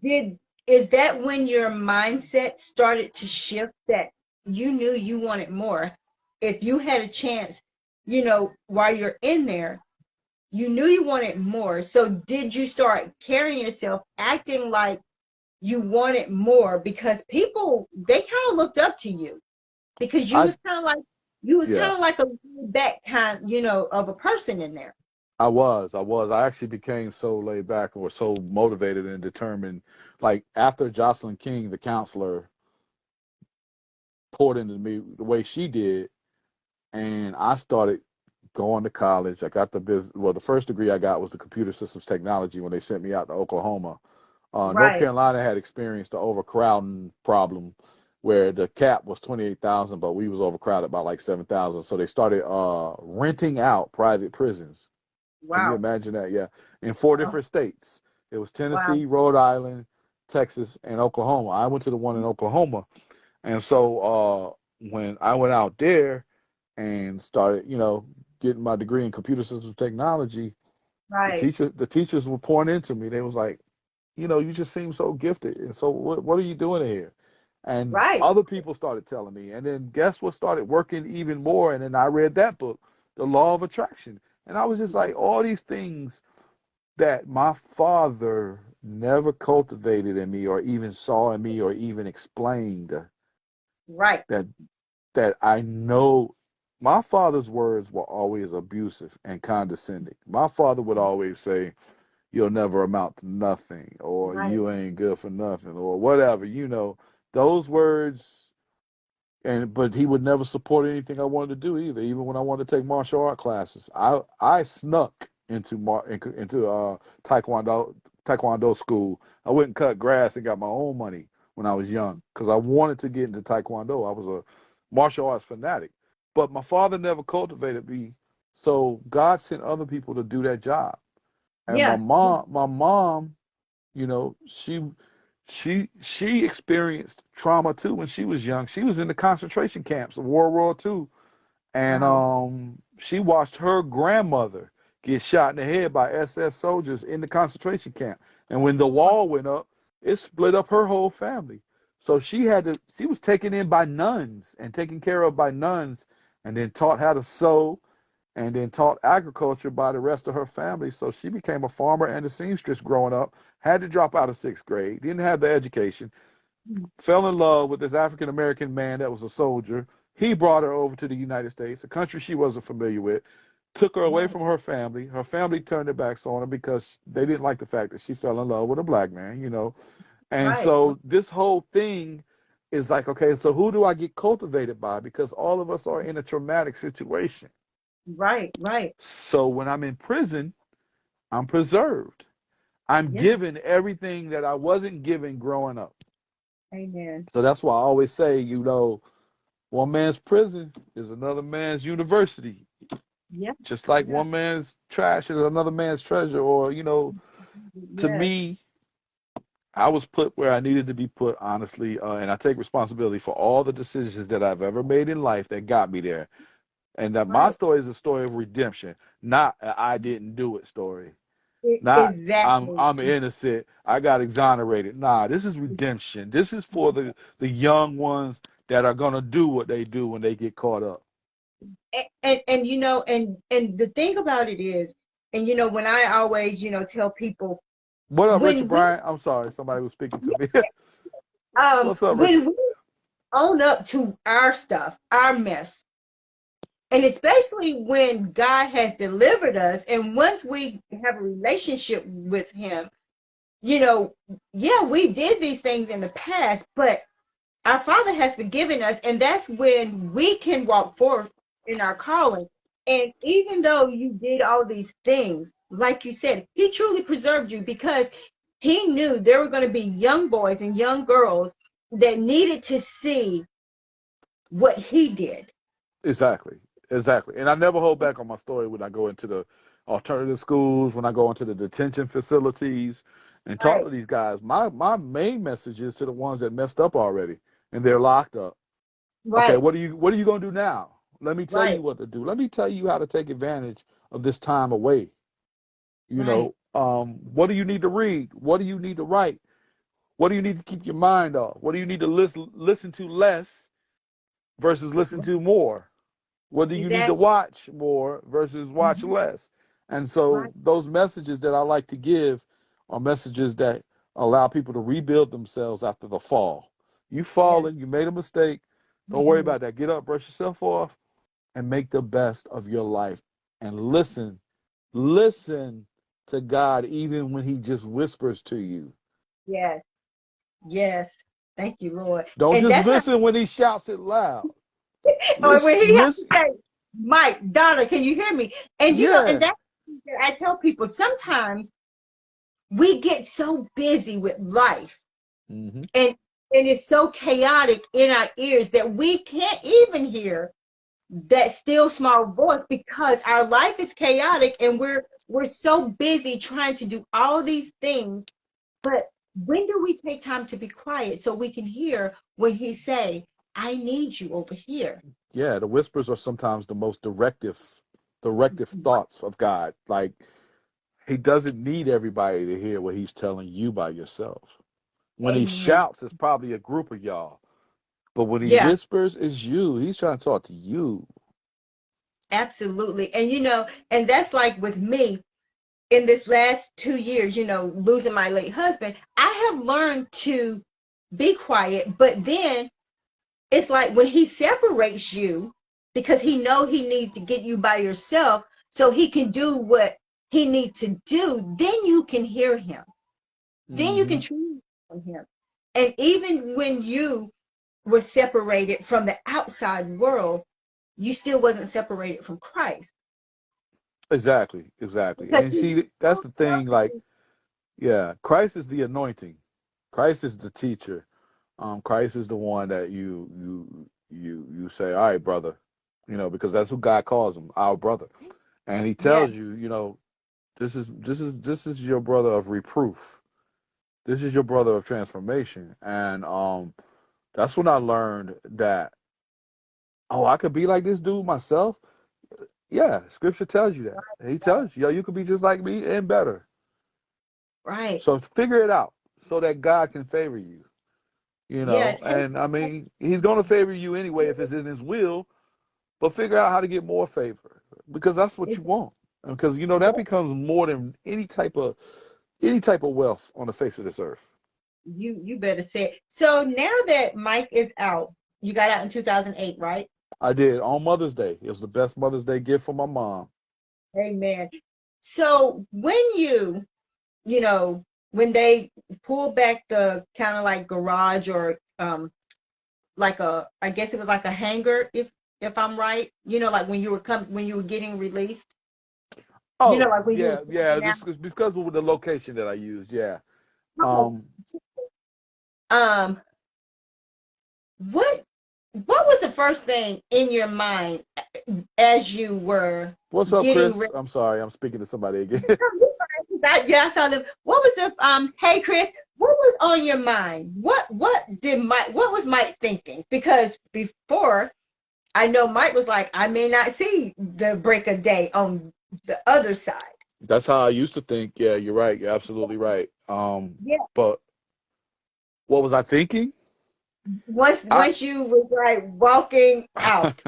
did is that when your mindset started to shift, that you knew you wanted more? If you had a chance, while you're in there, you knew you wanted more. So did you start carrying yourself, acting like you wanted more, because people, they kind of looked up to you, because you I was kind of like you was yeah, kind of like a laid back kind, of a person in there. I actually became so laid back or so motivated and determined. Like after Jocelyn King, the counselor, poured into me the way she did, and I started going to college. I got the first degree I got was the computer systems technology when they sent me out to Oklahoma. North Right. Carolina had experienced the overcrowding problem where the cap was 28,000, but we was overcrowded by like 7,000. So they started renting out private prisons. Can you Wow. imagine that? Yeah. In four Wow. different states. It was Wow. Tennessee, Rhode Island, Texas, and Oklahoma. I went to the one in Oklahoma. And so when I went out there and started, getting my degree in computer systems technology, Right. the teachers were pouring into me. They was like, you just seem so gifted. And so what are you doing here? And Right. other people started telling me. And then guess what started working even more? And then I read that book, The Law of Attraction. And I was just like, all these things that my father never cultivated in me or even saw in me or even explained Right. that I know my father's words were always abusive and condescending. My father would always say, "You'll never amount to nothing," or Right. "You ain't good for nothing," or whatever. Those words. But he would never support anything I wanted to do either. Even when I wanted to take martial art classes, I snuck into taekwondo school. I went and cut grass and got my own money when I was young because I wanted to get into taekwondo. I was a martial arts fanatic, but my father never cultivated me. So God sent other people to do that job. And Yeah. my mom, you know, she experienced trauma too when she was young. She was in the concentration camps of World War II, and Wow. she watched her grandmother get shot in the head by SS soldiers in the concentration camp. And when the wall went up, it split up her whole family. So she was taken in by nuns and taken care of by nuns, and then taught how to sew, and then taught agriculture by the rest of her family. So she became a farmer and a seamstress growing up, had to drop out of sixth grade, didn't have the education, fell in love with this African American man that was a soldier. He brought her over to the United States, a country she wasn't familiar with, took her away Right. from her family. Her family turned their backs on her because they didn't like the fact that she fell in love with a black man. And Right. so this whole thing is like, okay, so who do I get cultivated by? Because all of us are in a traumatic situation. Right. Right. So when I'm in prison, I'm preserved. I'm Yeah. given everything that I wasn't given growing up. Amen. So that's why I always say, one man's prison is another man's university. Yeah. Just like Yeah. one man's trash is another man's treasure. Or, to Yes. me, I was put where I needed to be put, honestly. And I take responsibility for all the decisions that I've ever made in life that got me there. And that my Right. story is a story of redemption, not a I didn't do it story. Not Exactly. I'm innocent. I got exonerated. Nah, this is redemption. This is for the young ones that are gonna do what they do when they get caught up. And and the thing about it is, and when I always tell people, What up, Richard when we Bryant? I'm sorry, somebody was speaking to me. What's up, Richard? when we own up to our stuff, our mess, and especially when God has delivered us, and once we have a relationship with Him, you know, yeah, we did these things in the past, but our Father has forgiven us, and that's when we can walk forth in our calling. And even though you did all these things, like you said, He truly preserved you because He knew there were going to be young boys and young girls that needed to see what He did. Exactly, exactly. And I never hold back on my story when I go into the alternative schools, when I go into the detention facilities, and talk Right, to these guys. My main message is to the ones that messed up already and they're locked up. Okay, right, what are you gonna do now? Let me tell you right, what to do. Let me tell you how to take advantage of this time away. right. What do you need to read? What do you need to write? What do you need to keep your mind off? What do you need to listen to less versus listen to more? What do you need to Exactly. watch more versus watch Mhm. less? And so Right. those messages that I like to give are messages that allow people to rebuild themselves after the fall. You Yes. fallen, you made a mistake. Don't worry Mhm. about that. Get up, brush yourself off, and make the best of your life. And listen to God even when He just whispers to you. Yes. Yes. Thank you, Lord. Don't And just that's how. listen when He shouts it loud. Or when Listen, He has to listen. say, Mike, Donna, can you hear me? And and Yeah. that's what I tell people sometimes we get so busy with life Hmm. and it's so chaotic in our ears that we can't even hear that still small voice because our life is chaotic and we're so busy trying to do all these things. But when do we take time to be quiet so we can hear when He say, I need you over here? Yeah, the whispers are sometimes the most directive thoughts of God. Like He doesn't need everybody to hear what He's telling you by yourself. When He Amen. shouts, it's probably a group of y'all. But when He Yeah, whispers, it's you. He's trying to talk to you. absolutely. And and that's like with me. in this last 2 years, losing my late husband, I have learned to be quiet. But then it's like when he separates you because he know he needs to get you by yourself so he can do what he needs to do, then you can hear him. Then you can Hmm. truly hear him. And even when you were separated from the outside world, you still wasn't separated from Christ. Exactly, exactly. Because And he see, that's the thing. Like, yeah, Christ is the anointing. Christ is the teacher. Christ is the one that you say, all right, brother, because that's who God calls him, our brother, and He yeah, tells you, this is your brother of reproof. This is your brother of transformation, and that's when I learned that, oh, I could be like this dude myself. Yeah, Scripture tells you that. He tells you, yo, you could be just like me and better. right. So figure it out so that God can favor you. Yes. And I mean, He's going to favor you anyway if it's in His will, but figure out how to get more favor because that's what you want. Because that becomes more than any type of wealth on the face of this earth. You better say it. So now that Mike is out, you got out in 2008, right? I did on Mother's Day. It was the best Mother's Day gift for my mom. Amen. So when you know, when they pull back the kind of like garage or like I guess it was like a hangar, if I'm right, like when you were getting released, Oh like when you were yeah, yeah. coming out. This is because of the location that I used. Yeah. Oh, Um. um, what what was the first thing in your mind as you were What's up, getting Chris? ready? I'm sorry. I'm speaking to somebody again. Yeah, I saw them. What was the Hey Chris, what was on your mind? What was Mike thinking? Because before I know Mike was like, I may not see the break of day on the other side. That's how I used to think. Yeah, you're right. You're absolutely right. Yeah. But what was I thinking? Once I once you was like walking out.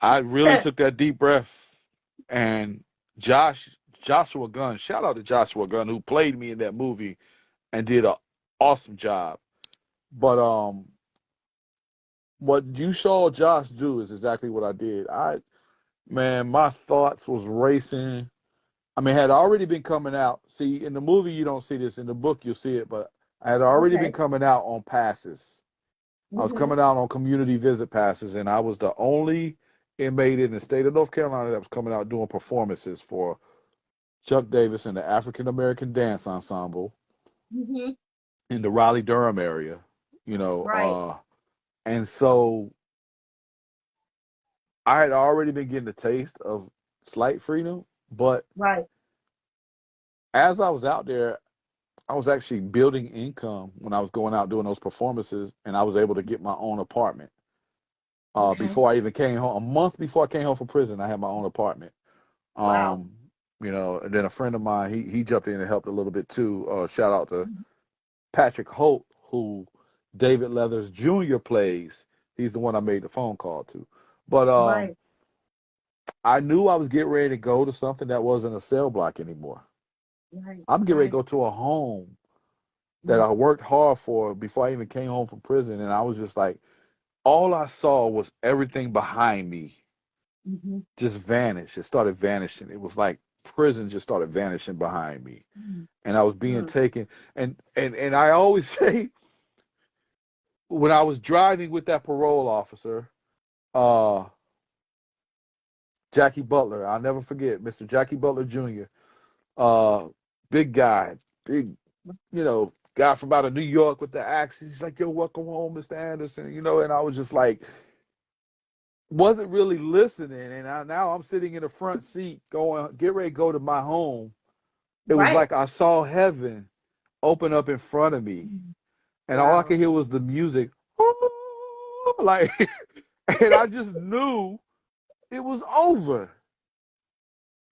I really took that deep breath, and Joshua Gunn, shout out to Joshua Gunn who played me in that movie and did an awesome job. But what you saw Josh do is exactly what I did. Man, my thoughts was racing. I mean, it had already been coming out. See, in the movie you don't see this. In the book you'll see it, but I had already been Okay. coming out on passes. I was Hmm. coming out on community visit passes, and I was the only inmate in the state of North Carolina that was coming out doing performances for Chuck Davis and the African American Dance Ensemble Hmm. in the Raleigh Durham area. You know, Right. and so I had already been getting a taste of slight freedom, but Right. as I was out there, I was actually building income when I was going out doing those performances, and I was able to get my own apartment. Okay. Before I even came home, a month before I came home from prison, I had my own apartment. Wow. Um, and then a friend of mine, he jumped in and helped a little bit too. Shout out to Patrick Holt, who David Leathers Jr. plays. He's the one I made the phone call to. But Right. I knew I was getting ready to go to something that wasn't a cell block anymore. Right. I'm getting ready to Right. go to a home that Mm-hmm. I worked hard for before I even came home from prison. And I was just like, all I saw was everything behind me Mm-hmm. just vanish. It started vanishing. It was like prison just started vanishing behind me. And I was being Mm-hmm. taken. And I always say when I was driving with that parole officer, uh, Jackie Butler, I'll never forget, Mr. Jackie Butler Jr., uh, big guy, big, guy from out of New York with the accent. He's like, yo, welcome home, Mr. Anderson, and I was just like, wasn't really listening. And now I'm sitting in the front seat going, get ready to go to my home. It was Right. like I saw heaven open up in front of me. And all I Wow. could hear was the music. Like, and I just knew it was over.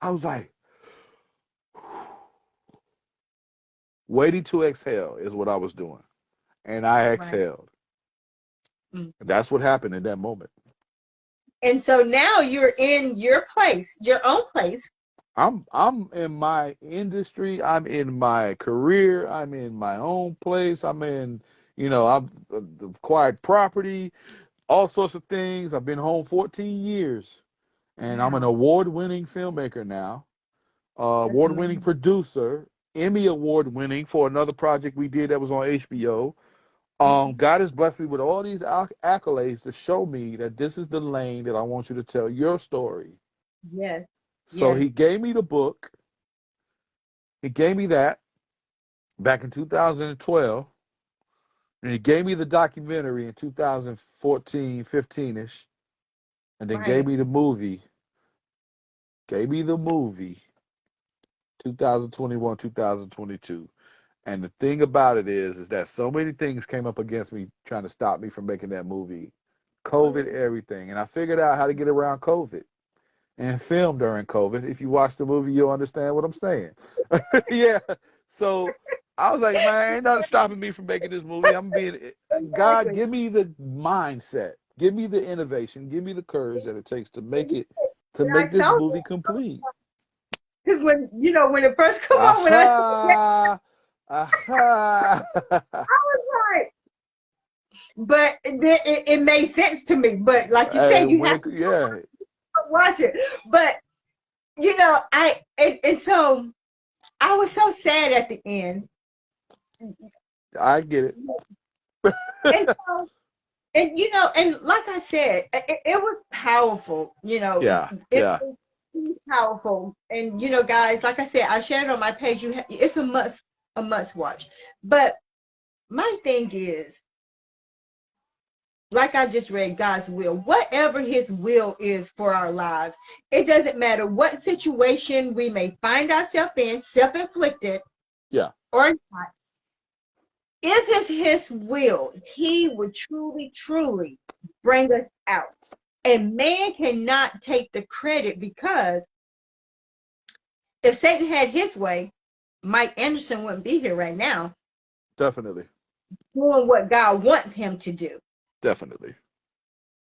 I was like, waiting to exhale is what I was doing. And I Right. exhaled. Mm. That's what happened in that moment. And so now you're in your place, your own place. I'm in my industry, I'm in my career, I'm in my own place, I'm in, I've acquired property, all sorts of things. I've been home 14 years, and I'm an Wow. award-winning filmmaker now, That's award-winning amazing. producer, Emmy award-winning for another project we did that was on HBO. Mhm. God has blessed me with all these accolades to show me that this is the lane that I want you to tell your story. Yes. So Yes. he gave me the book. He gave me that back in 2012. And he gave me the documentary in 2014, 15-ish. And then Right. gave me the movie 2021, 2022. And the thing about it is that so many things came up against me trying to stop me from making that movie. COVID, Oh, everything. And I figured out how to get around COVID and film during COVID. If you watch the movie, you'll understand what I'm saying. Yeah. So I was like, man, ain't nothing stopping me from making this movie. I'm being God, exactly. give me the mindset, give me the innovation, give me the courage that it takes to And I make this told you, movie complete. because when it first come out, when I saw that, Aha. Aha. I was like, but it made sense to me. But like you said, And you when have it, to yeah, watch it. But and so I was so sad at the end. I get it. And so, and like I said, it was powerful. Yeah, It yeah, was really powerful. And guys, like I said, I shared it on my page. It's a must watch. But my thing is, like I just read, God's will, whatever His will is for our lives, it doesn't matter what situation we may find ourselves in, self-inflicted yeah, or not. If it's His will, He would truly, truly bring us out. And man cannot take the credit, because if Satan had his way, Mike Anderson wouldn't be here right now definitely, doing what God wants him to do. definitely.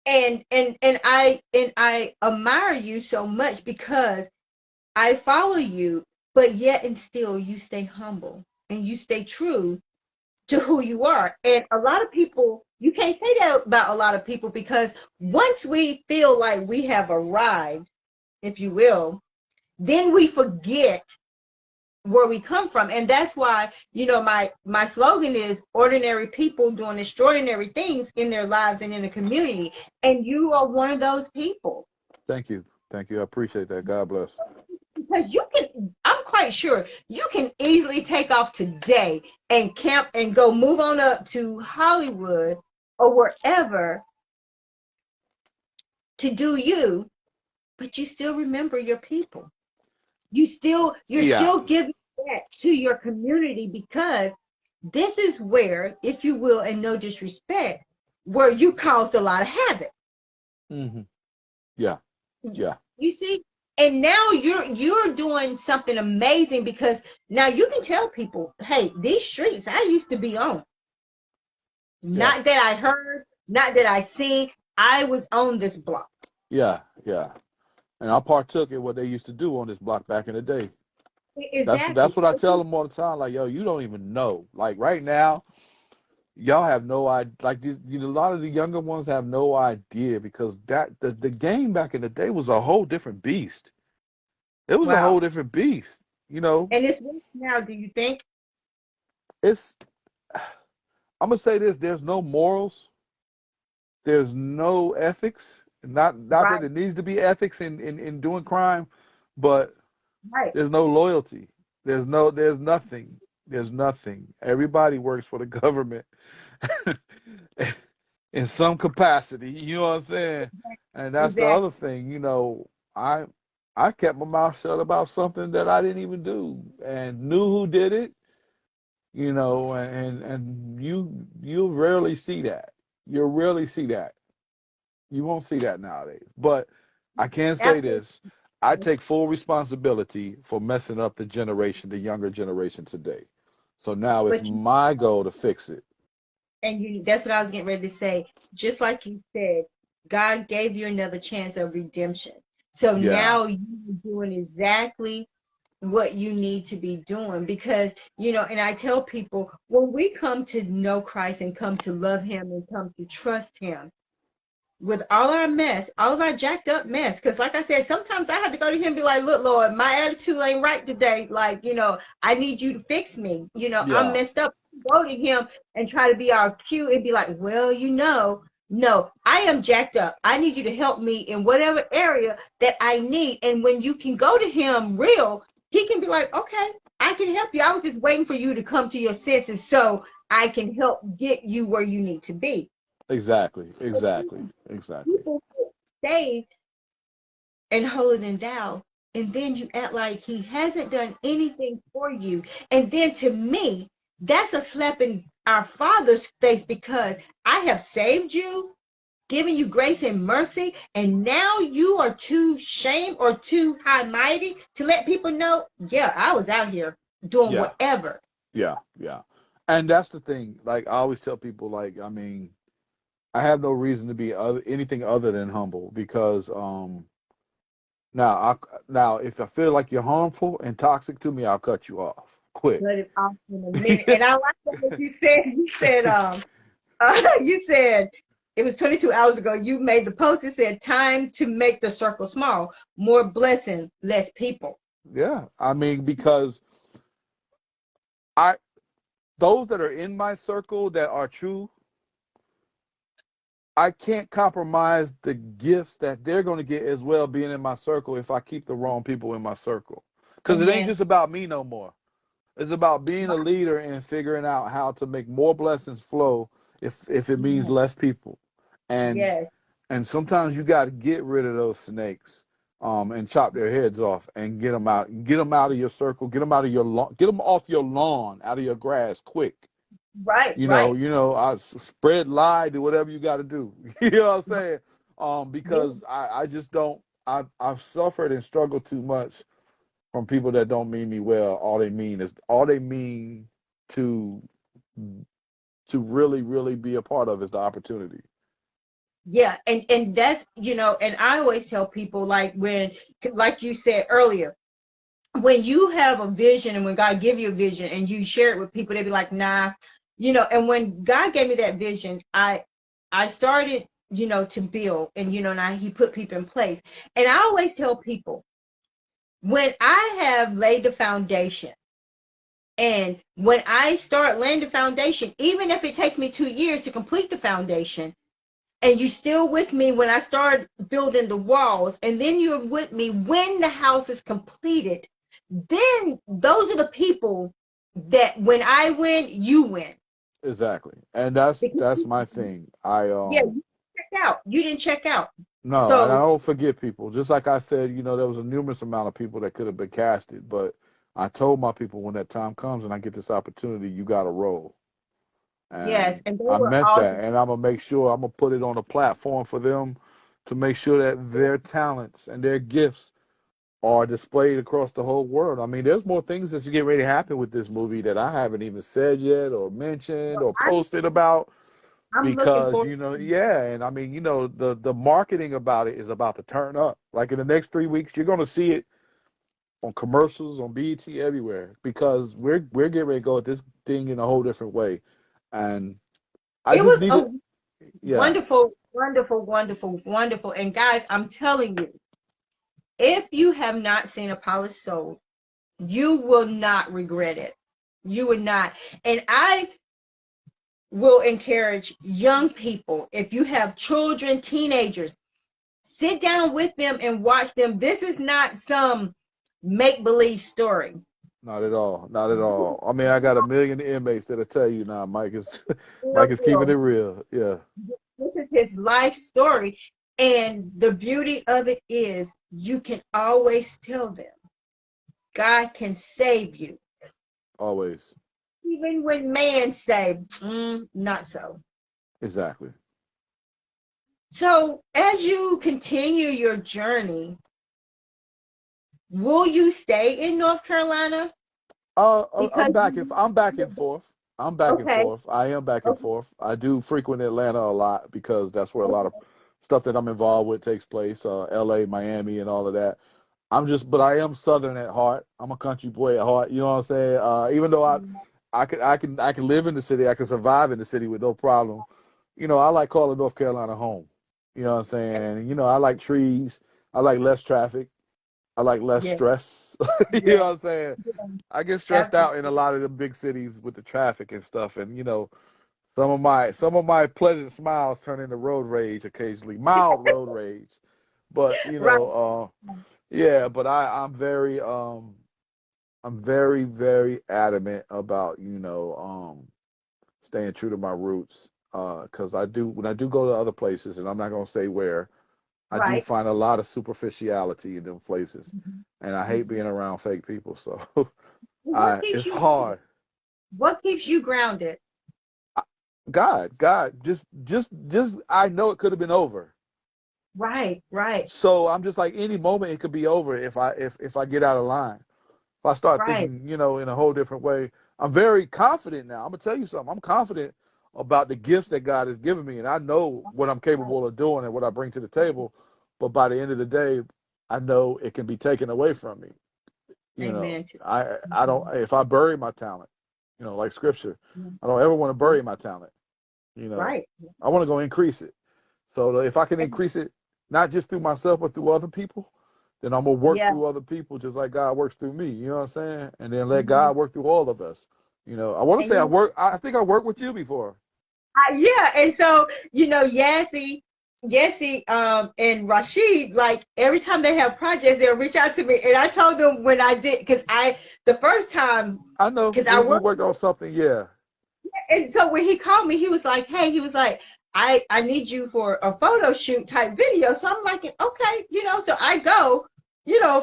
And I admire you so much, because I follow you, but yet and still you stay humble and you stay true to who you are. And a lot of people, you can't say that about a lot of people, because once we feel like we have arrived, if you will, then we forget where we come from. And that's why, my slogan is ordinary people doing extraordinary things in their lives and in the community. And you are one of those people. Thank you, thank you. I appreciate that. God bless. Because I'm quite sure you can easily take off today and camp and go move on up to Hollywood or wherever to do you, but you still remember your people. You're Yeah, still giving back to your community, because this is where, if you will, and no disrespect, where you caused a lot of havoc. hmm, yeah, yeah, You see? And now you're doing something amazing, because now you can tell people, hey, these streets I used to be on. yeah, Not that I heard, not that I seen. I was on this block. yeah, yeah. And I partook in what they used to do on this block back in the day. That's Exactly. what I tell them all the time. Like, yo, you don't even know. Like right now, y'all have no idea. Like a lot of the younger ones have no idea, because the game back in the day was a whole different beast. It was a whole Wow. different beast. You know, And it's worse now, do you think? it's. I'm gonna say this: there's no morals, there's no ethics. Not that Right, it needs to be ethics in doing crime, but right. there's no loyalty. There's nothing. There's nothing. Everybody works for the government in some capacity. You know what I'm saying? And that's the Exactly. other thing. I I kept my mouth shut about something that I didn't even do and knew who did it. And you rarely see that. You'll rarely see that. You won't see that nowadays. But I can say Absolutely. this. I take full responsibility for messing up the younger generation today. So now it's But my goal to fix it. that's what I was getting ready to say. Just like you said, God gave you another chance of redemption. So Yeah. now you're doing exactly what you need to be doing because, and I tell people when we come to know Christ and come to love him and come to trust him with all our mess, all of our jacked up mess. Because, like I said, sometimes I had to go to him and be like, look, Lord, my attitude ain't right today. Like, I need you to fix me. I'm Yeah. messed up. Go to him and try to be all cute and be like, well, no, I am jacked up. I need you to help me in whatever area that I need. And when you can go to him real, he can be like, okay, I can help you. I was just waiting for you to come to your senses so I can help get you where you need to be. Exactly. Exactly. Exactly. People saved and holier than thou, and then you act like he hasn't done anything for you. And then to me, that's a slap in our Father's face because I have saved you, given you grace and mercy, and now you are too shame or too high mighty to let people know, yeah, I was out here doing Yeah. whatever. Yeah. Yeah. And that's the thing. Like I always tell people, like, I mean, I have no reason to be anything other than humble because now if I feel like you're harmful and toxic to me, I'll cut you off quick. Cut it off in a minute. And I like what you said. You said, you said it was 22 hours ago. You made the post. It said, "Time to make the circle small. More blessing, less people." Yeah, I mean because I those that are in my circle that are true, I can't compromise the gifts that they're going to get as well being in my circle if I keep the wrong people in my circle. Because it ain't Amen. just about me no more. It's about being a leader and figuring out how to make more blessings flow if it means Yes. less people. And Yes. and sometimes you got to get rid of those snakes, and chop their heads off and get them out of your circle, get them out of your lawn, get them off your lawn, out of your grass, quick. Right. Right. I spread lie, do whatever you got to do. You know what I'm saying? Yes. Because I just don't. I've suffered and struggled too much from people that don't mean me well. All they mean to really really be a part of is the opportunity. Yeah. And that's and I always tell people like you said earlier, when you have a vision and when God give you a vision and you share it with people, they be like, nah, and when God gave me that vision, I started, to build and he put people in place. And I always tell people, when I have laid the foundation and when I start laying the foundation, even if it takes me 2 years to complete the foundation, and you still with me when I start building the walls, and then you're with me when the house is completed, then those are the people that when I win, you win. Exactly, and Because that's my thing. I yeah, you check out. You didn't check out. No, and I So don't forget people. Just like I said, there was a numerous amount of people that could have been casted, but I told my people when that time comes and I get this opportunity, you got to roll. yes, And and they I were meant all that, and I'm gonna make sure I'm gonna put it on a platform for them to make sure that their talents and their gifts are displayed across the whole world. I mean, there's more things that's getting ready to happen with this movie that I haven't even said yet or mentioned or I'm posted about I'm looking because forward. yeah, and I mean, the marketing about it is about to turn up. Like in the next 3 weeks, you're gonna see it on commercials, on BET, everywhere because we're getting ready to go at this thing in a whole different way, and I It just was a needed, yeah. wonderful, wonderful, wonderful, wonderful. And guys, I'm telling you, if you have not seen A Polished Soul, you will not regret it. You would not. And I will encourage young people, if you have children, teenagers, sit down with them and watch them. This is not some make believe story. Not at all. Not at all. I mean, I got a million inmates that'll tell you now. Mike is Real, Mike is keeping it real. real. Yeah. This is his life story. And the beauty of it is you can always tell them God can save you. Always. Even when man say, not so. Exactly. So as you continue your journey, will you stay in North Carolina? Because I'm back and forth. I'm back and okay, forth. I am back and okay, forth. I do frequent Atlanta a lot because that's where a lot of stuff that I'm involved with takes place, LA, Miami, and all of that. But I am Southern at heart. I'm a country boy at heart. You know what I'm saying? Even though I can live in the city, I can survive in the city with no problem. I like calling North Carolina home. You know what I'm saying? I like trees. I like less traffic. I like less Yeah, stress. You know yeah, what I'm saying? I get stressed absolutely. out in a lot of the big cities with the traffic and stuff, and some of my pleasant smiles turn into road rage occasionally, mild road rage. But Right. yeah. But I'm very, very adamant about staying true to my roots. Because when I do go to other places, and I'm not gonna say where, I do Right. find a lot of superficiality in them places, Mhm. and I hate Mhm. being around fake people. So Well, what keeps it's you hard. what keeps you grounded? God, just I know it could have been over. Right, right, So I'm just like any moment it could be over if I get out of line. If I start right. thinking, in a whole different way. I'm very confident now. I'm gonna tell you something. I'm confident about the gifts that God has given me, and I know what I'm Right. capable of doing and what I bring to the table. But by the end of the day, I know it can be taken away from me. Amen. I don't if I bury my talent, like scripture, Mhm. I don't ever want to bury my talent. You know, Right. I want to go increase it. So if I can increase it, not just through myself, but through other people, then I'm gonna work Yeah. through other people just like God works through me. You know what I'm saying? And then let Mhm. God work through all of us. I want to And say I think I worked with you before. yeah, and so Yassi, and Rashid, like every time they have projects, they'll reach out to me, and I told them when I did, because the first time, I know because I we worked. worked on something. Yeah, And so when he called me, he was like, "Hey," he was like, "I need you for a photo shoot type video." So I'm like, "Okay," So I go,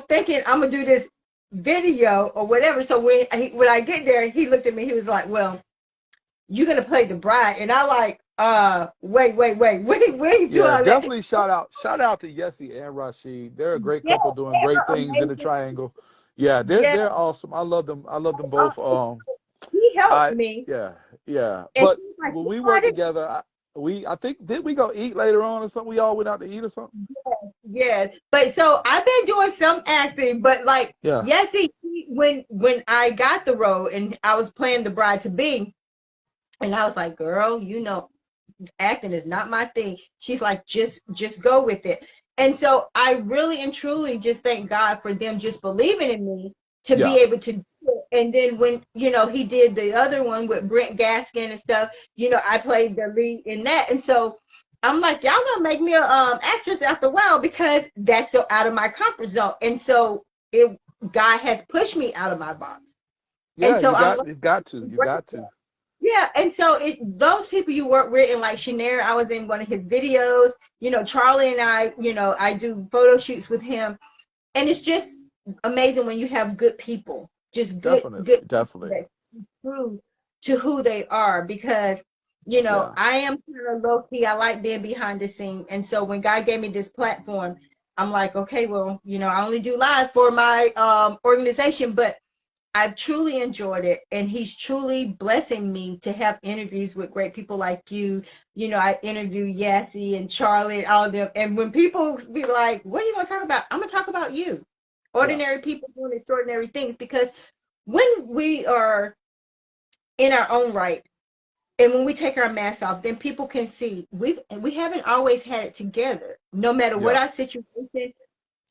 thinking I'm gonna do this video or whatever. So when I get there, he looked at me. He was like, "Well, you're gonna play the bride," and I like, wait, do yeah. all that. Definitely shout out to Yessie and Rashid. They're a great Yeah, couple doing they great were things in the amazing. triangle. Yeah, they're Yeah, they're awesome. I love them. I love them uh, both. he helped I me, yeah, yeah. and But he was like, when "You we worked started." together, I think did we go eat later on or something? We all went out to eat or something. Yes, but so I've been doing some acting, but like, Yeah, yes, when I got the role and I was playing the bride to be, and I was like, girl, acting is not my thing. She's like, just go with it. And so I really and truly just thank God for them just believing in me to yeah, be able to do it. And then when, he did the other one with Brent Gaskin and stuff, I played the lead in that. And so I'm like, y'all gonna make me a actress after a while because that's so out of my comfort zone. And so it God has pushed me out of my box. And yeah. so I'm like, You've got to, you got to. yeah, and so those people you work with, and like Shanair, I was in one of his videos. Charlie and I, I do photo shoots with him, and it's just amazing when you have good people, just Definitely, good people definitely. that true to who they are. Because Yeah, I am kind of low key. I like being behind the scene, and so when God gave me this platform, I'm like, okay, well, I only do live for my organization, but I've truly enjoyed it, and he's truly blessing me to have interviews with great people like you. I interview Yassi and Charlie and all of them. And when people be like, "What are you going to talk about?" I'm going to talk about you, yeah, ordinary people doing extraordinary things. Because when we are in our own right, and when we take our masks off, then people can see we haven't always had it together. No matter what yeah, our situation,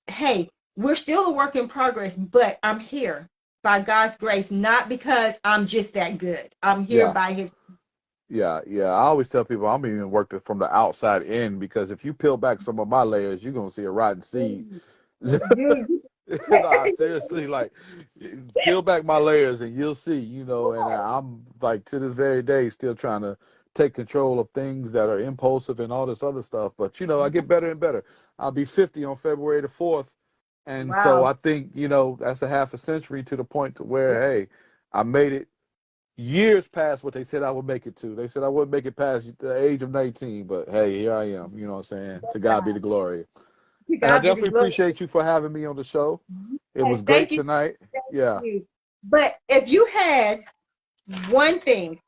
hey, we're still a work in progress, but I'm here by God's grace, not because I'm just that good. I'm here yeah, by His. yeah. I always tell people I'm even worked it from the outside in because if you peel back some of my layers, you're gonna see a rotten seed. You, Nah, seriously, like peel back my layers and you'll see, and I'm like to this very day still trying to take control of things that are impulsive and all this other stuff. But I get better and better. I'll be 50 on February the 4th. And so wow. I think, that's a half a century to the point to where, hey, I made it years past what they said I would make it to. They said I wouldn't make it past the age of 19, but hey, here I am. You know what I'm saying? To God be the glory. To And I God be the definitely glory. appreciate you for having me on the show. It was Yes, great thank you. tonight. Thank Yeah. you. But if you had one thing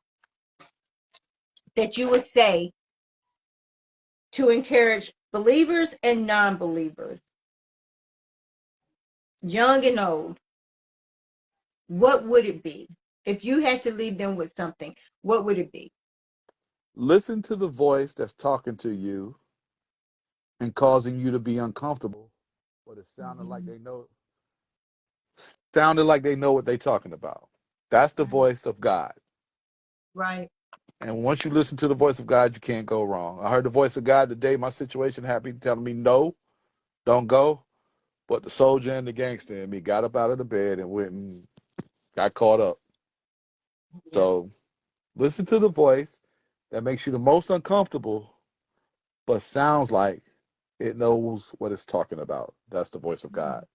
that you would say to encourage believers and non-believers, young and old, what would it be? If you had to leave them with something, what would it be? Listen to the voice that's talking to you and causing you to be uncomfortable, but it sounded like they know what they're talking about. That's the voice of God. Right. And once you listen to the voice of God, you can't go wrong. I heard the voice of God today. My situation happened, telling me, no, don't go. But the soldier and the gangster in me got up out of the bed and went and got caught up. Yes. So listen to the voice that makes you the most uncomfortable, but sounds like it knows what it's talking about. That's the voice of God.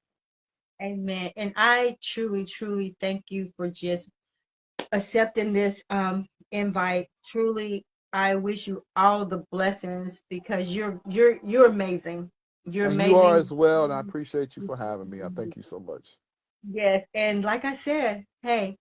Amen. And I truly, truly thank you for just accepting this invite. Truly, I wish you all the blessings because you're amazing. You're And you are amazing. as well, and I appreciate you for having me. I thank you so much. Yes. And like I said, hey,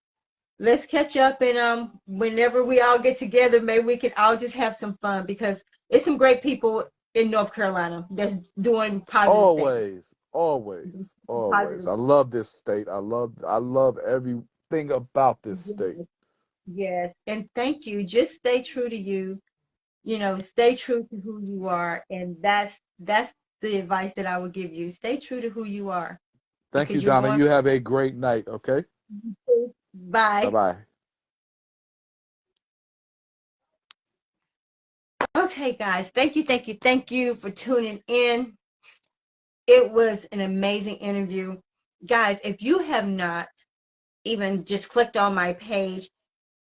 let's catch up and whenever we all get together, maybe we can all just have some fun because it's some great people in North Carolina that's doing positive things. Always, always, always. Positive. I love this state. I love everything about this state. Yes. Yes. And thank you. Just stay true to you. Stay true to who you are. And that's the advice that I would give you. Stay true to who you are Thank you, because you're Donna. going. You have a great night, okay? Bye. Bye-bye. Okay, guys. Thank you, thank you, thank you for tuning in. It was an amazing interview. Guys, if you have not even just clicked on my page,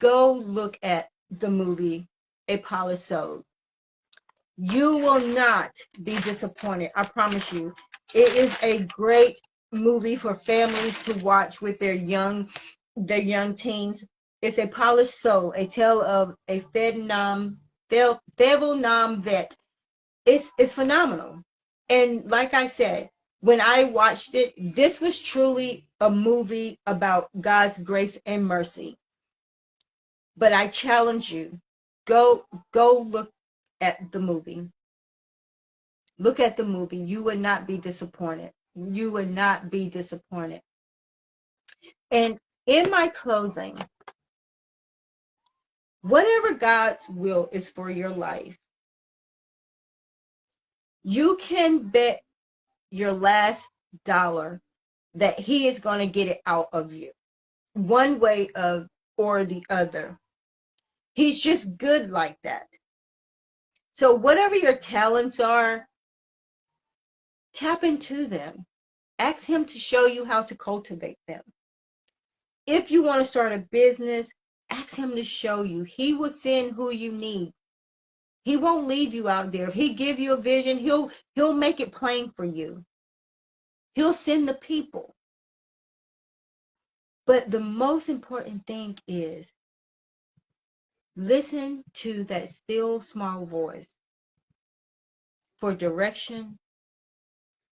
go look at the movie A Polished Soul. You will not be disappointed. I promise you. It is a great movie for families to watch with their young teens. It's A Polished Soul, a tale of a Vietnam vet. It's phenomenal. And like I said, when I watched it, this was truly a movie about God's grace and mercy. But I challenge you, go look at the movie. Look at the movie. You would not be disappointed. You would not be disappointed. And in my closing, whatever God's will is for your life, you can bet your last dollar that He is going to get it out of you, one way of or the other. He's just good like that. So whatever your talents are, tap into them. Ask Him to show you how to cultivate them. If you want to start a business, ask Him to show you. He will send who you need. He won't leave you out there. If He give you a vision, he'll make it plain for you. He'll send the people. But the most important thing is listen to that still small voice for direction,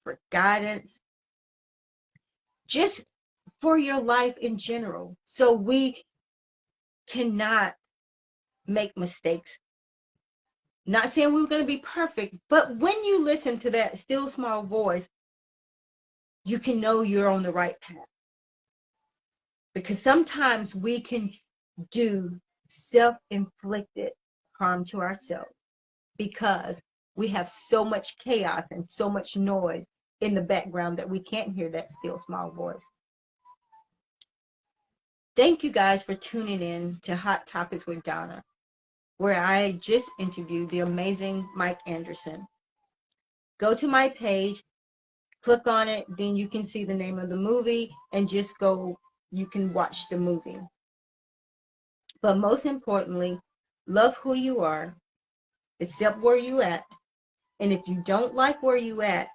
for guidance, just for your life in general. So we cannot make mistakes. Not saying we were going to be perfect, but when you listen to that still small voice, you can know you're on the right path. Because sometimes we can do self-inflicted harm to ourselves because we have so much chaos and so much noise in the background that we can't hear that still small voice. Thank you guys for tuning in to Hot Topics with Donna, where I just interviewed the amazing Mike Anderson. Go to my page, click on it, then you can see the name of the movie and just go, you can watch the movie. But most importantly, love who you are, accept where you at, and if you don't like where you at,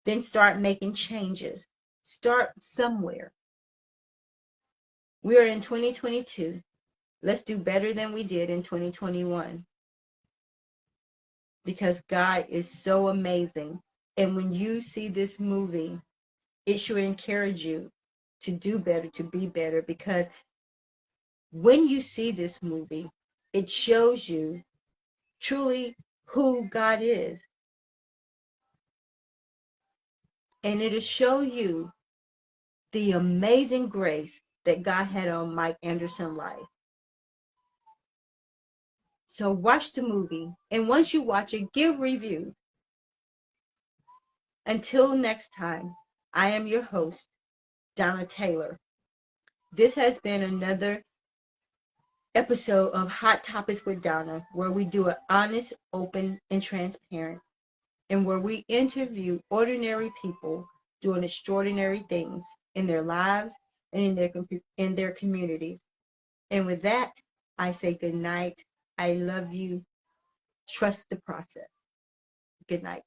then start making changes. Start somewhere. We are in 2022. Let's do better than we did in 2021 because God is so amazing. And when you see this movie, it should encourage you to do better, to be better, because when you see this movie, it shows you truly who God is. and it'll show you the amazing grace that God had on Mike Anderson's life. So watch the movie, and once you watch it, give reviews. Until next time, I am your host, Donna Taylor. This has been another episode of Hot Topics with Donna, where we do it honest, open, and transparent, and where we interview ordinary people doing extraordinary things in their lives and in their communities. And with that, I say good night. I love you. Trust the process. Good night.